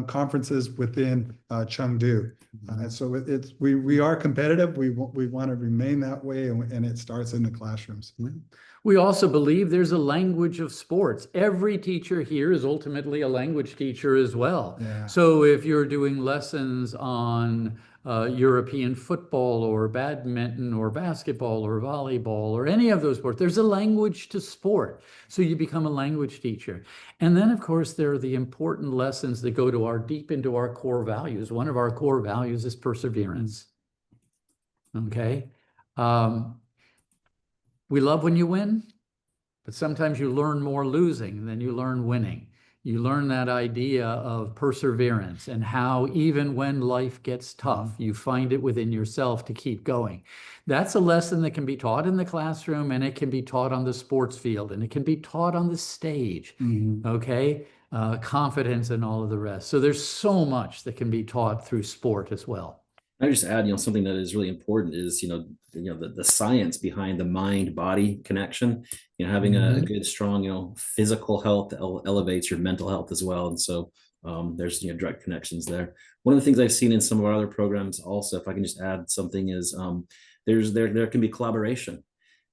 conferences within Chengdu. And so we are competitive. We want to remain that way, and it starts in the classrooms. We also believe there's a language of sports. Every teacher here is ultimately a language teacher as well. Yeah. So if you're doing lessons on European football or badminton or basketball or volleyball or any of those sports, there's a language to sport. So you become a language teacher. And then, of course, there are the important lessons that go to deep into our core values. One of our core values is perseverance. Okay. We love when you win, but sometimes you learn more losing than you learn winning. You learn that idea of perseverance and how even when life gets tough, you find it within yourself to keep going. That's a lesson that can be taught in the classroom, and it can be taught on the sports field, and it can be taught on the stage. Okay? Confidence and all of the rest. So there's so much that can be taught through sport as well. I just add, something that is really important is, the science behind the mind-body connection. Having a good, strong, physical health elevates your mental health as well. And so there's direct connections there. One of the things I've seen in some of our other programs also, if I can just add something, is there can be collaboration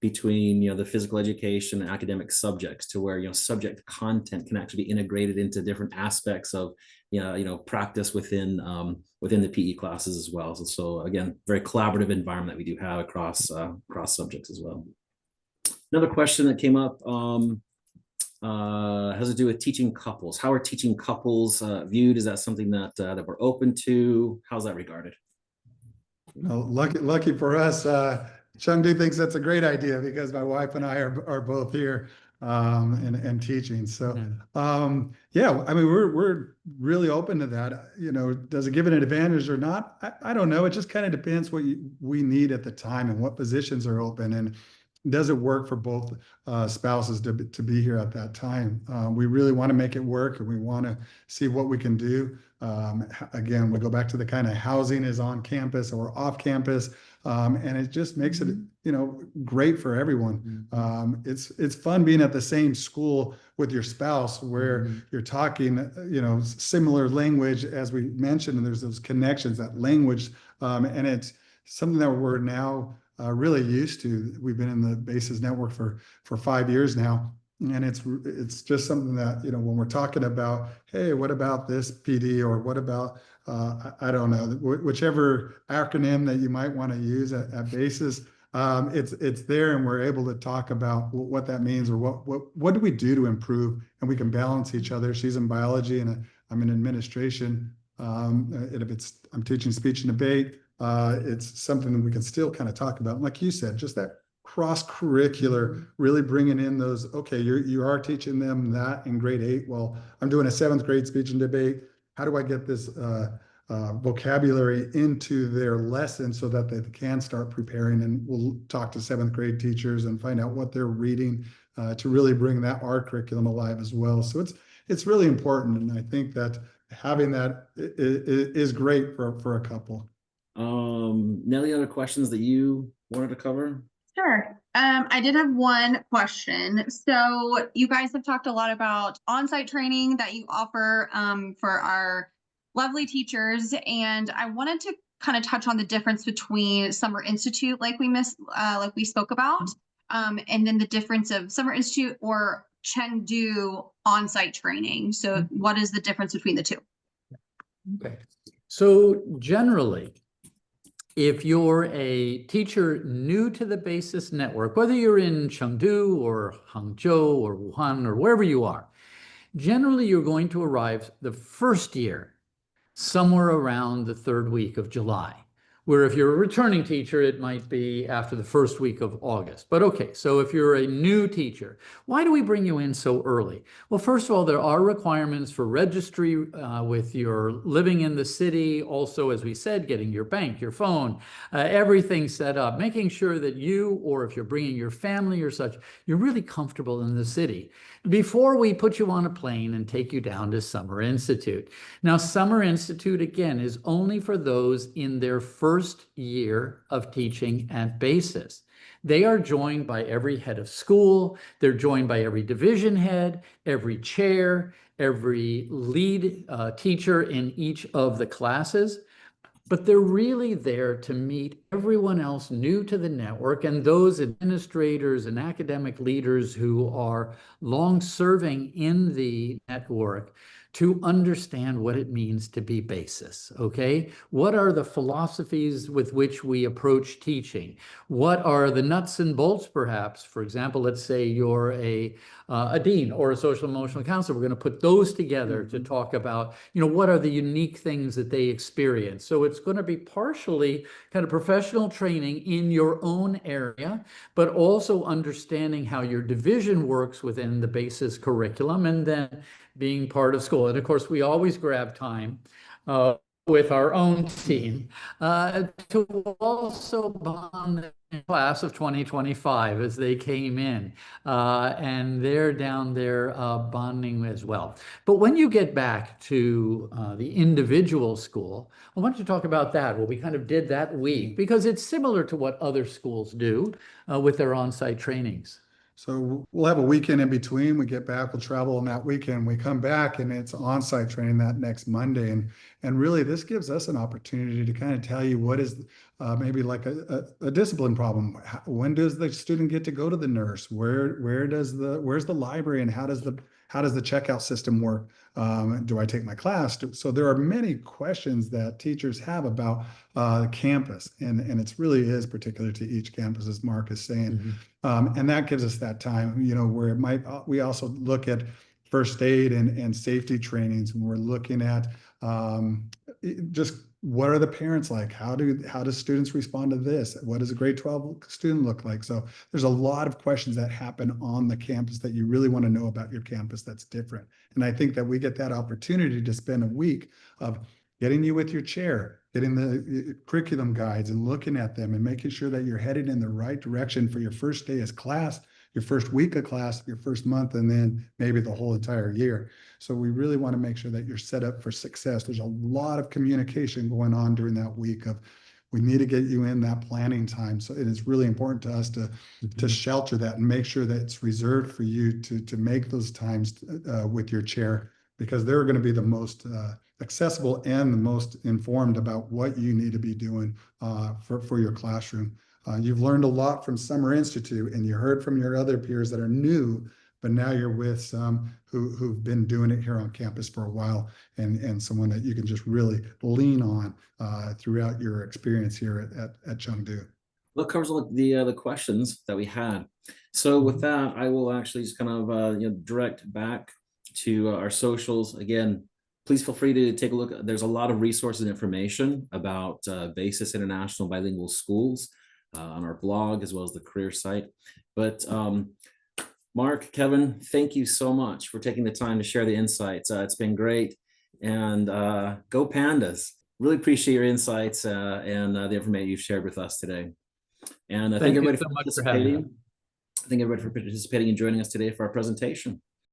between the physical education and academic subjects, to where subject content can actually be integrated into different aspects of practice within the PE classes as well. So again, very collaborative environment that we do have across subjects as well. Another question that came up has to do with teaching couples. How are teaching couples viewed? Is that something that we're open to? How's that regarded? Well, lucky for us, Chengdu thinks that's a great idea, because my wife and I are both here and teaching. So yeah, I mean, we're really open to that. Does it give it an advantage or not? I don't know. It just kind of depends what we need at the time and what positions are open, and does it work for both spouses to be here at that time. We really want to make it work, and we want to see what we can do. Again, we go back to the kind of housing is on campus or off campus, and it just makes it great for everyone. It's fun being at the same school with your spouse, where you're talking similar language, as we mentioned, and there's those connections, that language, and it's something that we're now really used to. We've been in the BASIS network for 5 years now. And it's just something that, when we're talking about, hey, what about this PD, or what about, I don't know, whichever acronym that you might want to use at BASIS, it's there, and we're able to talk about what that means, or what do we do to improve, and we can balance each other. She's in biology, and I'm in administration. And if I'm teaching speech and debate, it's something that we can still kind of talk about. And like you said, just that cross-curricular, really bringing in those, okay, you are teaching them that in grade 8. Well, I'm doing a 7th grade speech and debate. How do I get this vocabulary into their lesson so that they can start preparing? And we'll talk to 7th grade teachers and find out what they're reading to really bring that art curriculum alive as well. So it's really important. And I think that having that is great for a couple. Nelly, other questions that you wanted to cover? Sure. I did have one question. So you guys have talked a lot about on-site training that you offer for our lovely teachers, and I wanted to kind of touch on the difference between Summer Institute, like we spoke about, and then the difference of Summer Institute or Chengdu on-site training. So what is the difference between the two? Okay. So generally, if you're a teacher new to the BASIS network, whether you're in Chengdu or Hangzhou or Wuhan or wherever you are, generally you're going to arrive the first year somewhere around the 3rd week of July. Where if you're a returning teacher, it might be after the 1st week of August. But okay, so if you're a new teacher, why do we bring you in so early? Well, first of all, there are requirements for registry with your living in the city. Also, as we said, getting your bank, your phone, everything set up, making sure that you, or if you're bringing your family or such, you're really comfortable in the city before we put you on a plane and take you down to Summer Institute. Now, Summer Institute, again, is only for those in their first year of teaching at BASIS. They are joined by every head of school. They're joined by every division head, every chair, every lead teacher in each of the classes. But they're really there to meet everyone else new to the network and those administrators and academic leaders who are long serving in the network to understand what it means to be BASIS, okay? What are the philosophies with which we approach teaching? What are the nuts and bolts, perhaps? For example, let's say you're a dean or a social emotional counselor. We're going to put those together to talk about, what are the unique things that they experience. So it's going to be partially kind of professional training in your own area, but also understanding how your division works within the BASIS curriculum, and then being part of school. And of course, we always grab time with our own team to also bond the class of 2025 as they came in. And they're down there bonding as well. But when you get back to the individual school, well, why don't you talk about that? Well, we kind of did that week because it's similar to what other schools do with their on-site trainings. So we'll have a weekend in between. We get back, we'll travel on that weekend. We come back and it's on-site training that next Monday. And really this gives us an opportunity to kind of tell you what is maybe like a discipline problem. When does the student get to go to the nurse? Where's the library, and how does the checkout system work? Do I take my class? So there are many questions that teachers have about campus, and it's really is particular to each campus, as Mark is saying. And that gives us that time, where we also look at first aid and safety trainings, and we're looking at just what are the parents like? How do students respond to this? What does a grade 12 student look like? So there's a lot of questions that happen on the campus that you really want to know about your campus that's different. And I think that we get that opportunity to spend a week of getting you with your chair, getting the curriculum guides and looking at them and making sure that you're headed in the right direction for your first day as class, your first week of class, your first month, and then maybe the whole entire year. So we really want to make sure that you're set up for success. There's a lot of communication going on during that week of, we need to get you in that planning time. So it is really important to us to shelter that and make sure that it's reserved for you to make those times with your chair, because they're going to be the most accessible and the most informed about what you need to be doing for your classroom. You've learned a lot from Summer Institute, and you heard from your other peers that are new, but now you're with some who've been doing it here on campus for a while, and someone that you can just really lean on throughout your experience here at Chengdu. Well, that covers all the questions that we had. So with that, I will actually just kind of direct back to our socials. Again, please feel free to take a look. There's a lot of resources and information about BASIS International Bilingual Schools on our blog, as well as the career site. But Mark, Kevin, thank you so much for taking the time to share the insights. It's been great. And go Pandas. Really appreciate your insights and the information you've shared with us today. And thank everybody for participating. Thank everybody for participating and joining us today for our presentation.